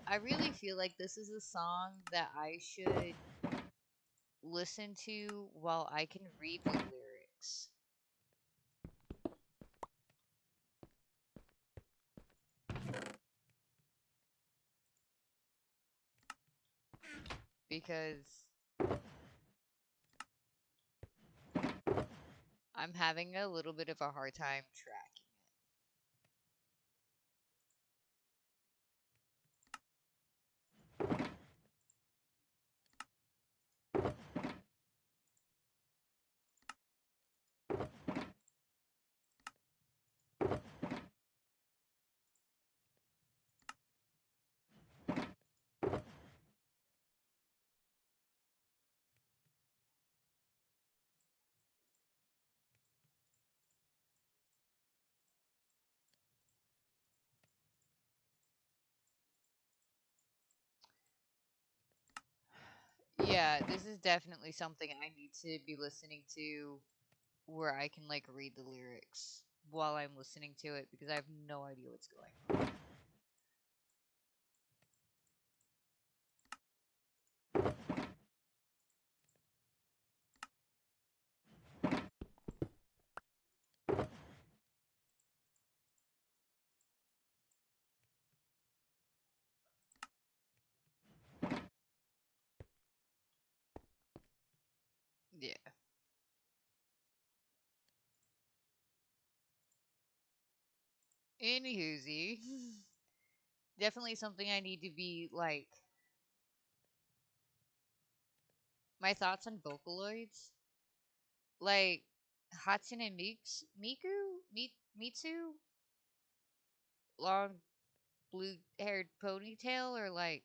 I really feel like this is a song that I should listen to while I can read the lyrics. Because I'm having a little bit of a hard time tracking it. Yeah, this is definitely something I need to be listening to where I can like read the lyrics while I'm listening to it because I have no idea what's going on. Yeah. Anywhoosie. Definitely something I need to be like my thoughts on Vocaloids. Like Hatsune Mitsu, long blue haired ponytail, or like,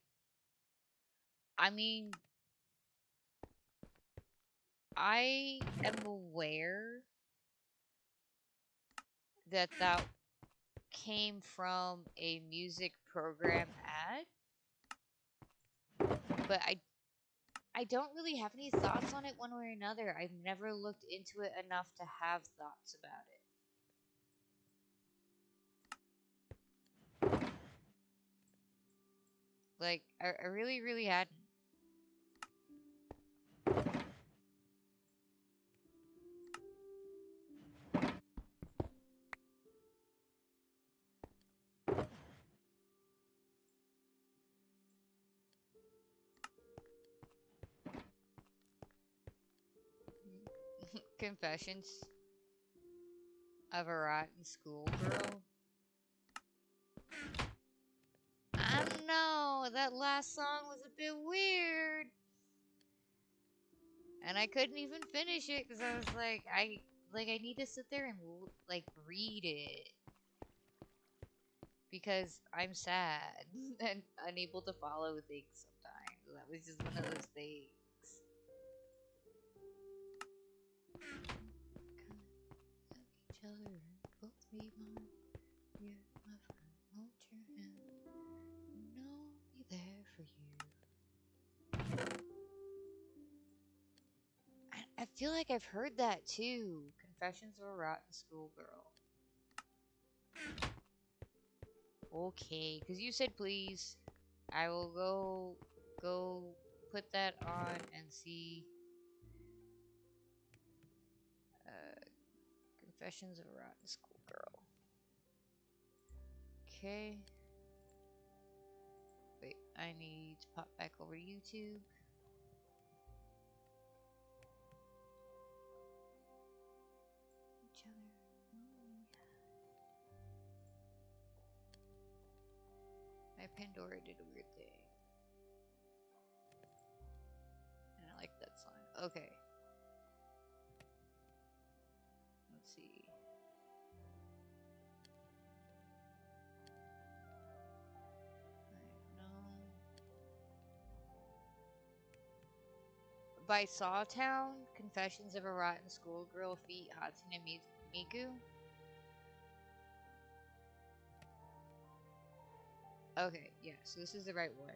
I mean, I am aware that that came from a music program ad, but I don't really have any thoughts on it one way or another. I've never looked into it enough to have thoughts about it. Like, I really, really hadn't. Confessions of a Rotten Schoolgirl. I don't know. That last song was a bit weird. And I couldn't even finish it because I was like I need to sit there and like read it because I'm sad and unable to follow things sometimes. That was just one of those things. Each other, both we want. You're my friend, hold your hand. You know I'll be there for you. I feel like I've heard that too. Confessions of a Rotten Schoolgirl. Okay, because you said please. I will go put that on and see Confessions of a Rotten Schoolgirl. Okay. Wait, I need to pop back over to YouTube. Each other. My Pandora did a weird thing. And I like that song. Okay. Let's see. No. By Sawtown, Confessions of a Rotten Schoolgirl feat Hatsune Miku. Okay, yeah, so this is the right one.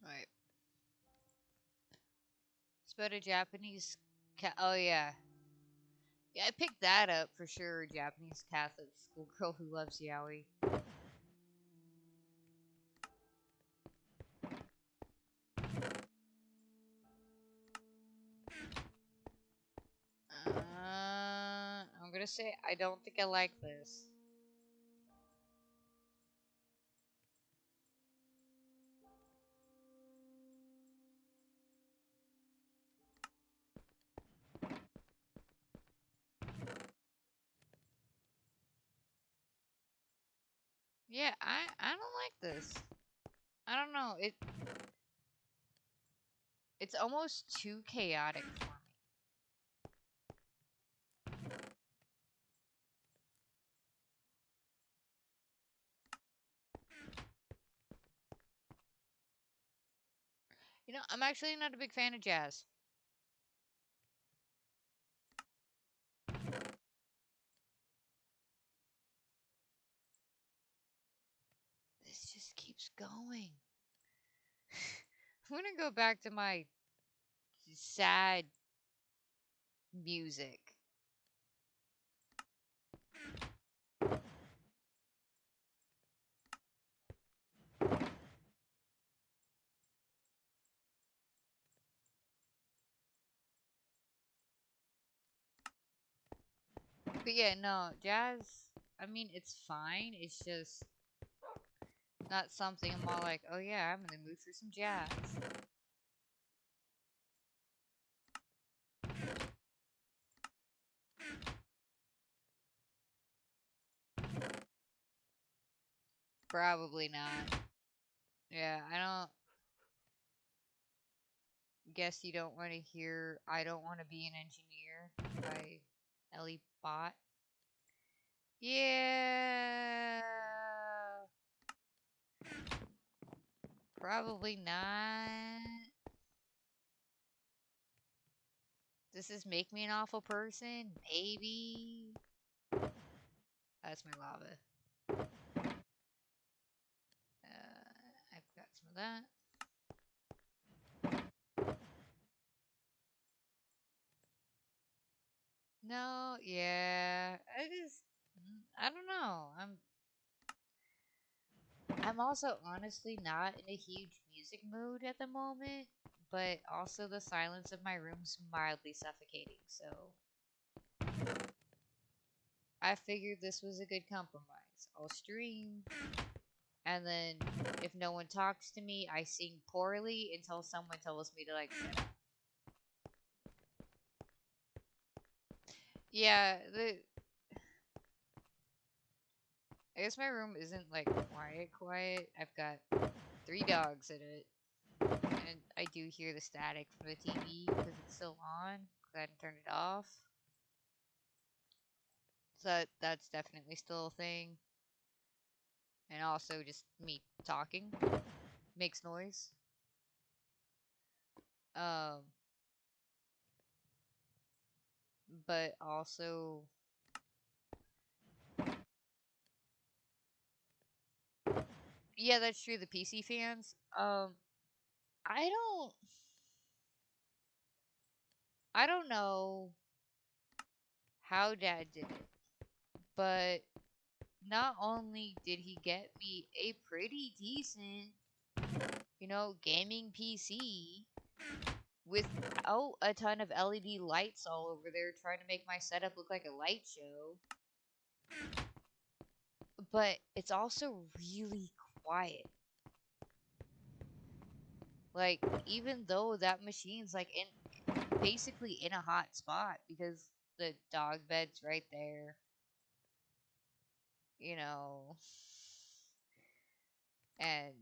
Alright. It's about a Japanese oh yeah. Yeah, I picked that up for sure. Japanese Catholic schoolgirl who loves yaoi. gonna say I don't think I like this. Yeah, I don't like this. I don't know. It's almost too chaotic for me. You know, I'm actually not a big fan of jazz. This just keeps going. I'm gonna go back to my sad music. But yeah, no, jazz, I mean, it's fine. It's just not something I'm all like, oh yeah, I'm in the mood for some jazz. Probably not. Yeah, I don't guess you don't want to hear I Don't Want to Be an Engineer by Ellie Bot. Yeah. Probably not. Does this make me an awful person? Maybe. That's my lava. I've got some of that. No, yeah. I don't know. I'm also honestly not in a huge music mood at the moment, but also the silence of my room's mildly suffocating, so I figured this was a good compromise. I'll stream, and then if no one talks to me, I sing poorly until someone tells me to like shut up. Yeah, the I guess my room isn't like quiet. I've got 3 dogs in it, and I do hear the static from the TV because it's still on. 'Cause I hadn't turned it off, so that's definitely still a thing. And also just me talking makes noise. Um, but also, yeah, that's true. The PC fans. I don't, I don't know how Dad did it, but not only did he get me a pretty decent, gaming PC without a ton of LED lights all over there trying to make my setup look like a light show, but it's also really quiet. Like, even though that machine's like basically in a hot spot because the dog bed's right there, you know, and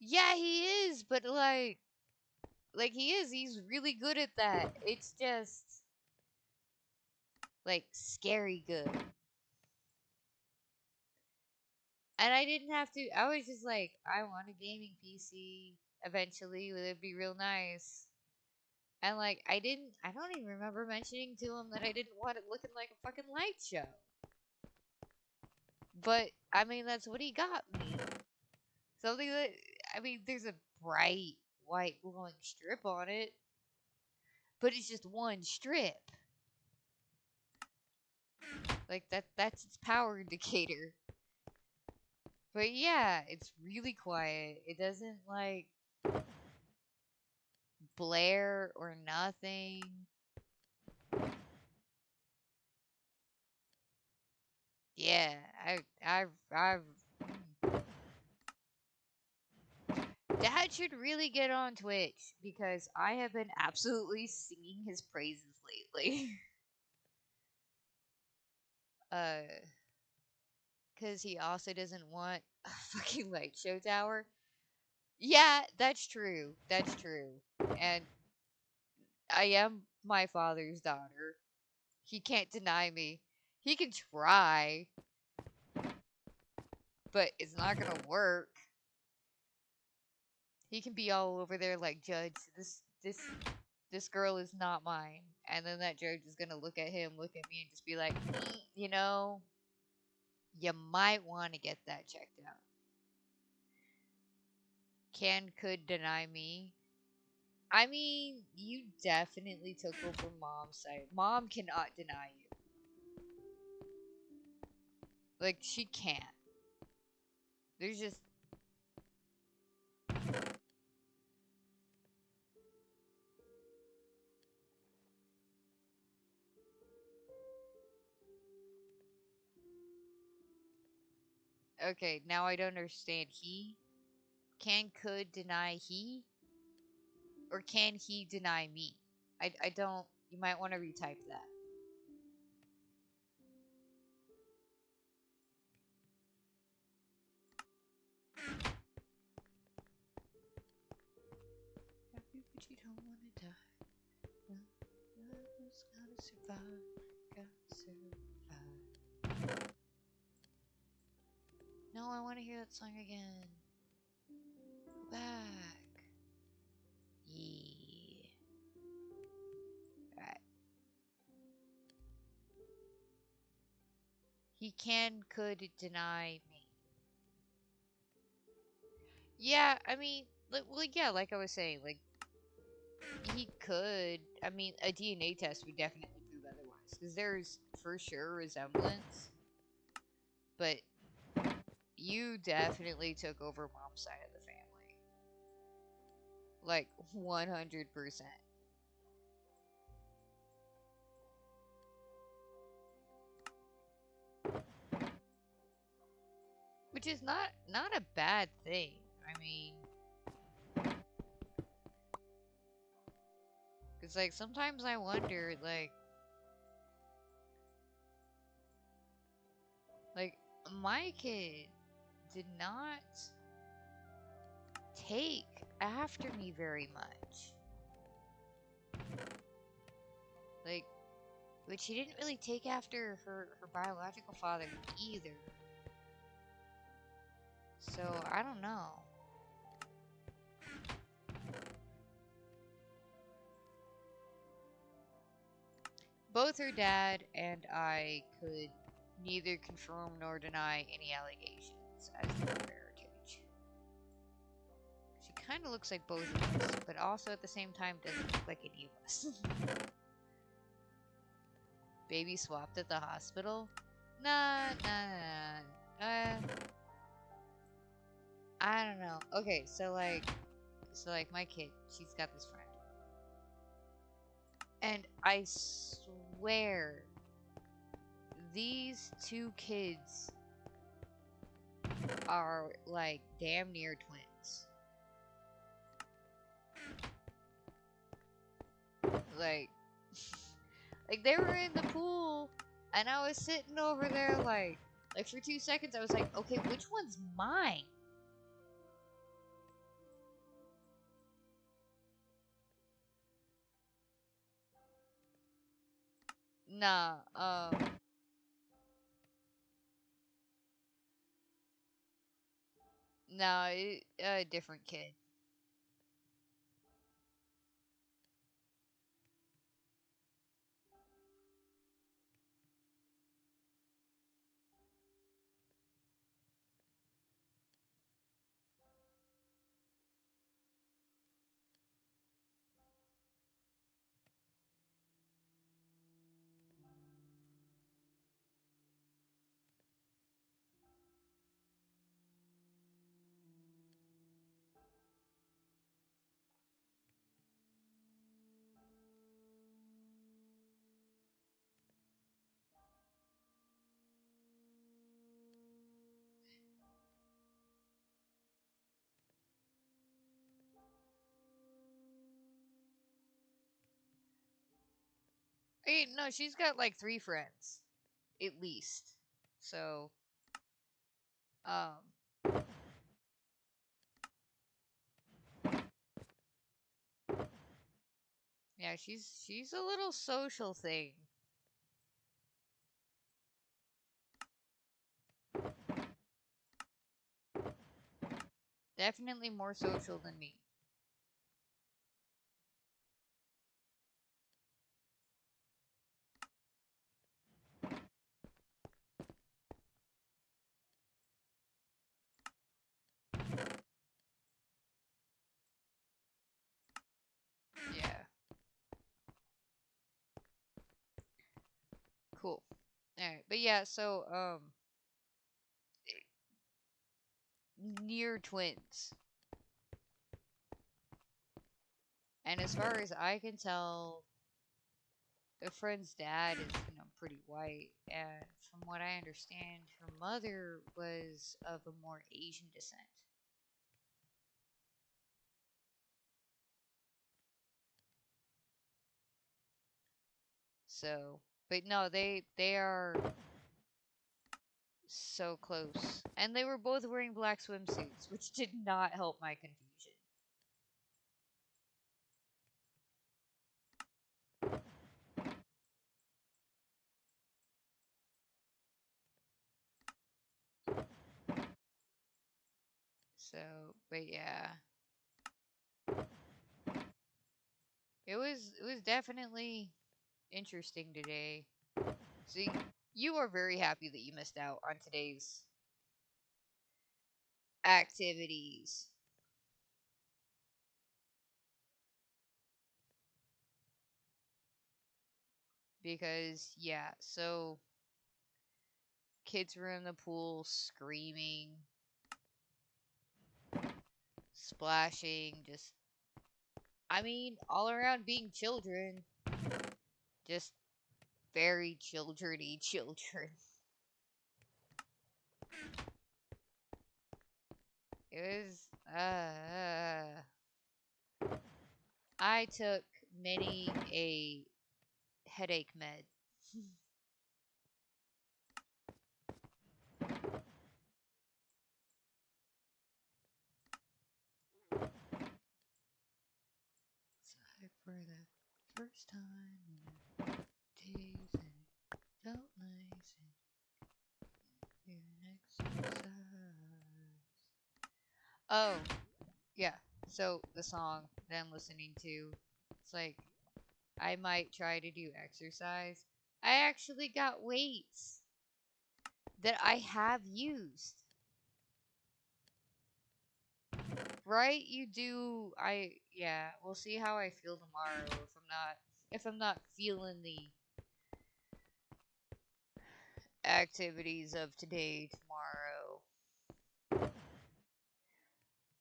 yeah, he is, but like he is, he's really good at that. It's just like scary good. And I didn't have to. I was just like, I want a gaming PC eventually. It'd be real nice. And like, I don't even remember mentioning to him that I didn't want it looking like a fucking light show. But I mean, that's what he got me. Something that, I mean, there's a bright white glowing strip on it, but it's just one strip. Like that's its power indicator. But yeah, it's really quiet. It doesn't like blare or nothing. Yeah, I've. Dad should really get on Twitch because I have been absolutely singing his praises lately. uh, because he also doesn't want a fucking light show tower. Yeah, that's true. That's true. And I am my father's daughter. He can't deny me. He can try, but it's not gonna work. He can be all over there like, Judge, this girl is not mine. And then that judge is gonna look at him, look at me, and just be like, you know, you might want to get that checked out. Could deny me. I mean, you definitely took over mom's side. Mom cannot deny you. Like, she can't. There's just. Okay, now I don't understand. Could deny he? Or can he deny me? I don't. You might want to retype that. Happy, but you don't want to die. No, who's gonna survive? Gotta survive. No, I want to hear that song again. Go back. Yeah. Alright. He could deny me. Yeah, I mean, yeah, like I was saying, like, he could. I mean, a DNA test would definitely prove otherwise. Because there's for sure resemblance. But you definitely took over mom's side of the family. Like, 100%. Which is not a bad thing. I mean, because, like, sometimes I wonder, like, my kid did not take after me very much. Like, but she didn't really take after her biological father either. So, I don't know. Both her dad and I could neither confirm nor deny any allegations as to her parentage. She kind of looks like both of us, but also at the same time doesn't look like any of us. Baby swapped at the hospital? Nah. I don't know. Okay, so my kid, she's got this friend. And I swear, these two kids are like damn near twins. Like, like they were in the pool, and I was sitting over there like for 2 seconds, I was like, okay, which one's mine? Nah, no, a different kid. No, she's got like 3 friends, at least. So, um, yeah, she's a little social thing. Definitely more social than me. Yeah, cool. All right, but yeah, so near twins, and as far as I can tell, a friend's dad is, pretty white, and from what I understand, her mother was of a more Asian descent. So, but no, they are so close, and they were both wearing black swimsuits, which did not help my confusion. So, but yeah, it was definitely interesting today. See, you are very happy that you missed out on today's activities because yeah, so kids were in the pool screaming, splashing, just I mean, all around being children, just very children-y children. It was I took many a headache med. Sighed for the first time in days and it felt nice and your exercise. Oh, yeah. So the song that I'm listening to, it's like I might try to do exercise. I actually got weights that I have used. Right? You do. Yeah, we'll see how I feel tomorrow if I'm not feeling the activities of today tomorrow.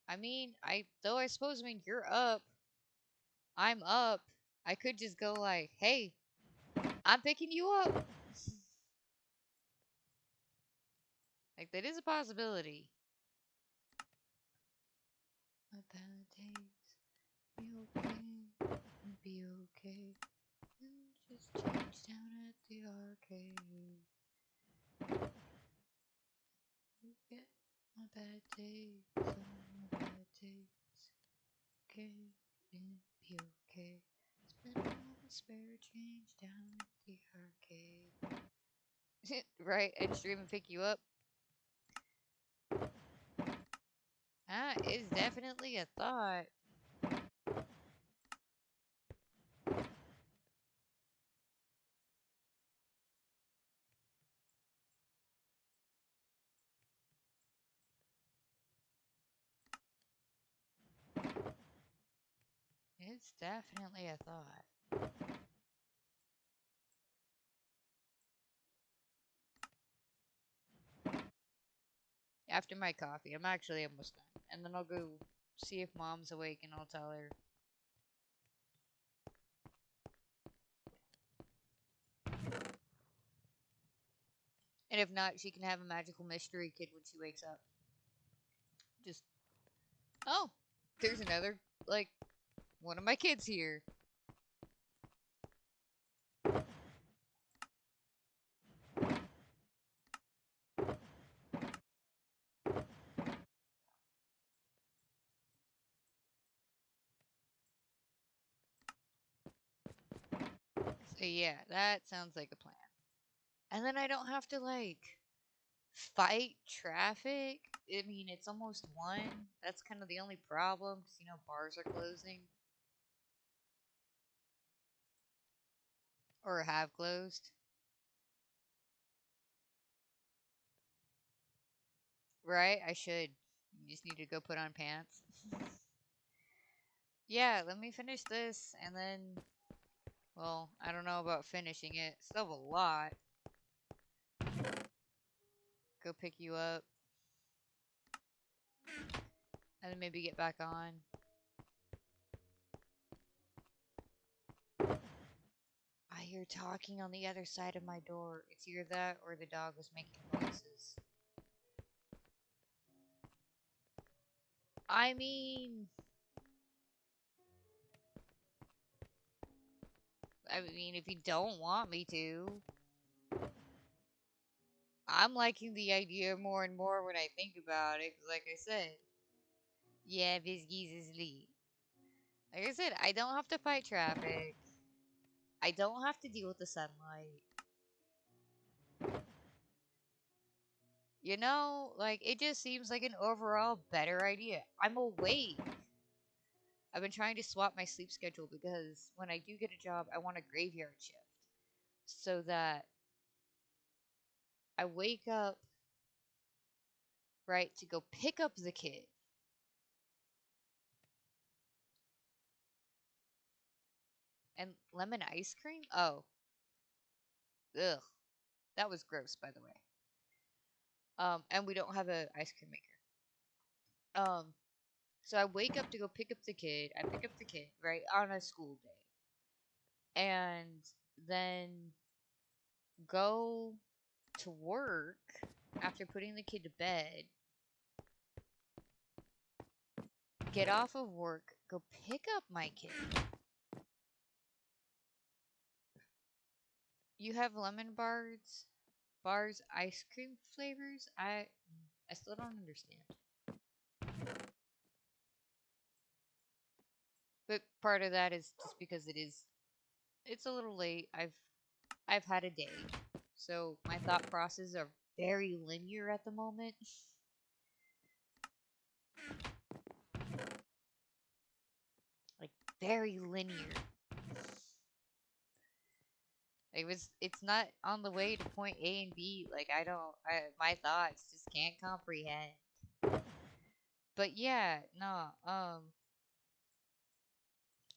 I suppose you're up, I'm up. I could just go like, "Hey, I'm picking you up." Like that is a possibility. My bad days be okay, and be okay, and just change down at the arcade. You get my bad days, my bad days, okay, and be okay. Spend all my spare change down at the arcade. Right, and stream and pick you up. That is definitely a thought. It's definitely a thought. After my coffee, I'm actually almost done. And then I'll go see if mom's awake and I'll tell her. And if not, she can have a magical mystery kid when she wakes up. Just, oh, there's another, like, one of my kids here. Yeah, that sounds like a plan. And then I don't have to like fight traffic. I mean, it's almost one. That's kind of the only problem because bars are closing or have closed. Right? I should. You just need to go put on pants. Yeah, let me finish this and then, well, I don't know about finishing it. Still have a lot. Go pick you up and then maybe get back on. I hear talking on the other side of my door. It's either that or the dog was making noises. I mean, if you don't want me to, I'm liking the idea more and more when I think about it. 'Cause like I said, yeah, Biscuit's asleep. Like I said, I don't have to fight traffic. I don't have to deal with the sunlight. Like it just seems like an overall better idea. I'm awake. I've been trying to swap my sleep schedule because when I do get a job, I want a graveyard shift so that I wake up right to go pick up the kid. And lemon ice cream? Oh, ugh, that was gross, by the way. And we don't have a ice cream maker. Um, so I wake up to go pick up the kid. I pick up the kid right on a school day, and then go to work after putting the kid to bed. Get off of work, go pick up my kid. You have lemon bars, ice cream flavors. I still don't understand. But part of that is just because it's a little late. I've had a day. So my thought processes are very linear at the moment. Like very linear. It's not on the way to point A and B. Like my thoughts just can't comprehend. But yeah, no.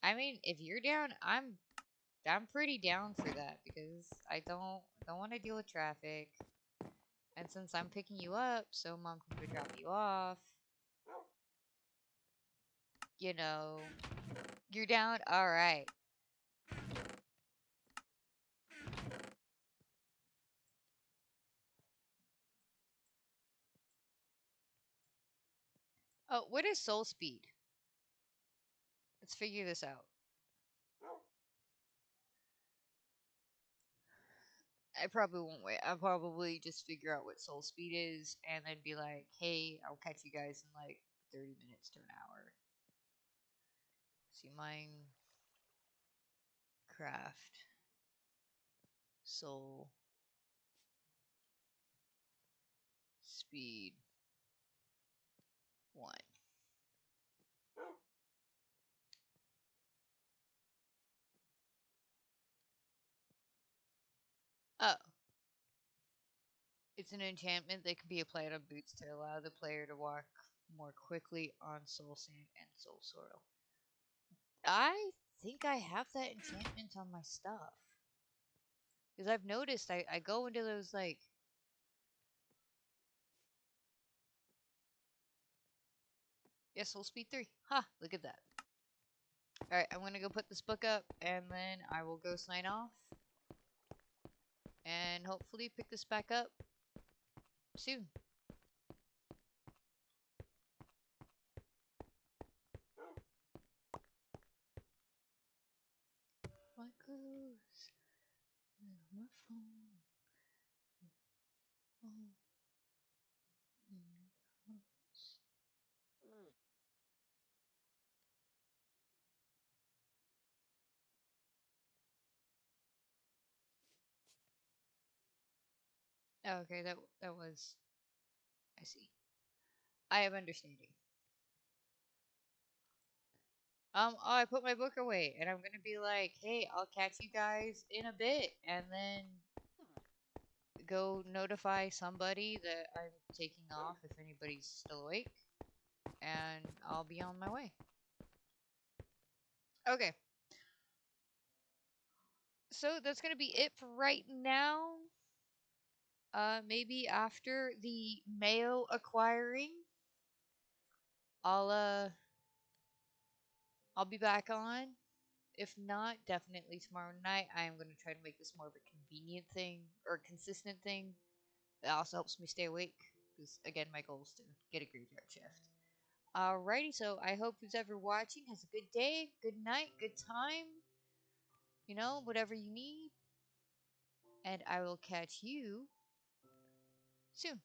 I mean, if you're down, I'm pretty down for that because I don't want to deal with traffic. And since I'm picking you up, so mom can go drop you off. You know, you're down. All right. Oh, what is soul speed? Let's figure this out. I probably won't wait. I'll probably just figure out what soul speed is and then be like, hey, I'll catch you guys in like 30 minutes to an hour. See, Minecraft soul speed 1. Oh, it's an enchantment that can be applied on boots to allow the player to walk more quickly on soul sand and soul soil. I think I have that enchantment on my stuff. Because I've noticed I go into those like. Yeah, Soul Speed 3. Ha! Look at that. Alright, I'm gonna go put this book up and then I will go sign off. And hopefully pick this back up soon. My clothes. My phone. Oh. Okay, that was. I see. I am understanding. Oh, I put my book away, and I'm gonna be like, hey, I'll catch you guys in a bit, and then go notify somebody that I'm taking off if anybody's still awake, and I'll be on my way. Okay, so that's gonna be it for right now. Maybe after the mail acquiring, I'll uh, I'll be back on. If not, definitely tomorrow night. I am gonna try to make this more of a convenient thing or a consistent thing. That also helps me stay awake because again, my goal is to get a graveyard shift. Alrighty, so I hope who's ever watching has a good day, good night, good time. You know, whatever you need, and I will catch you soon.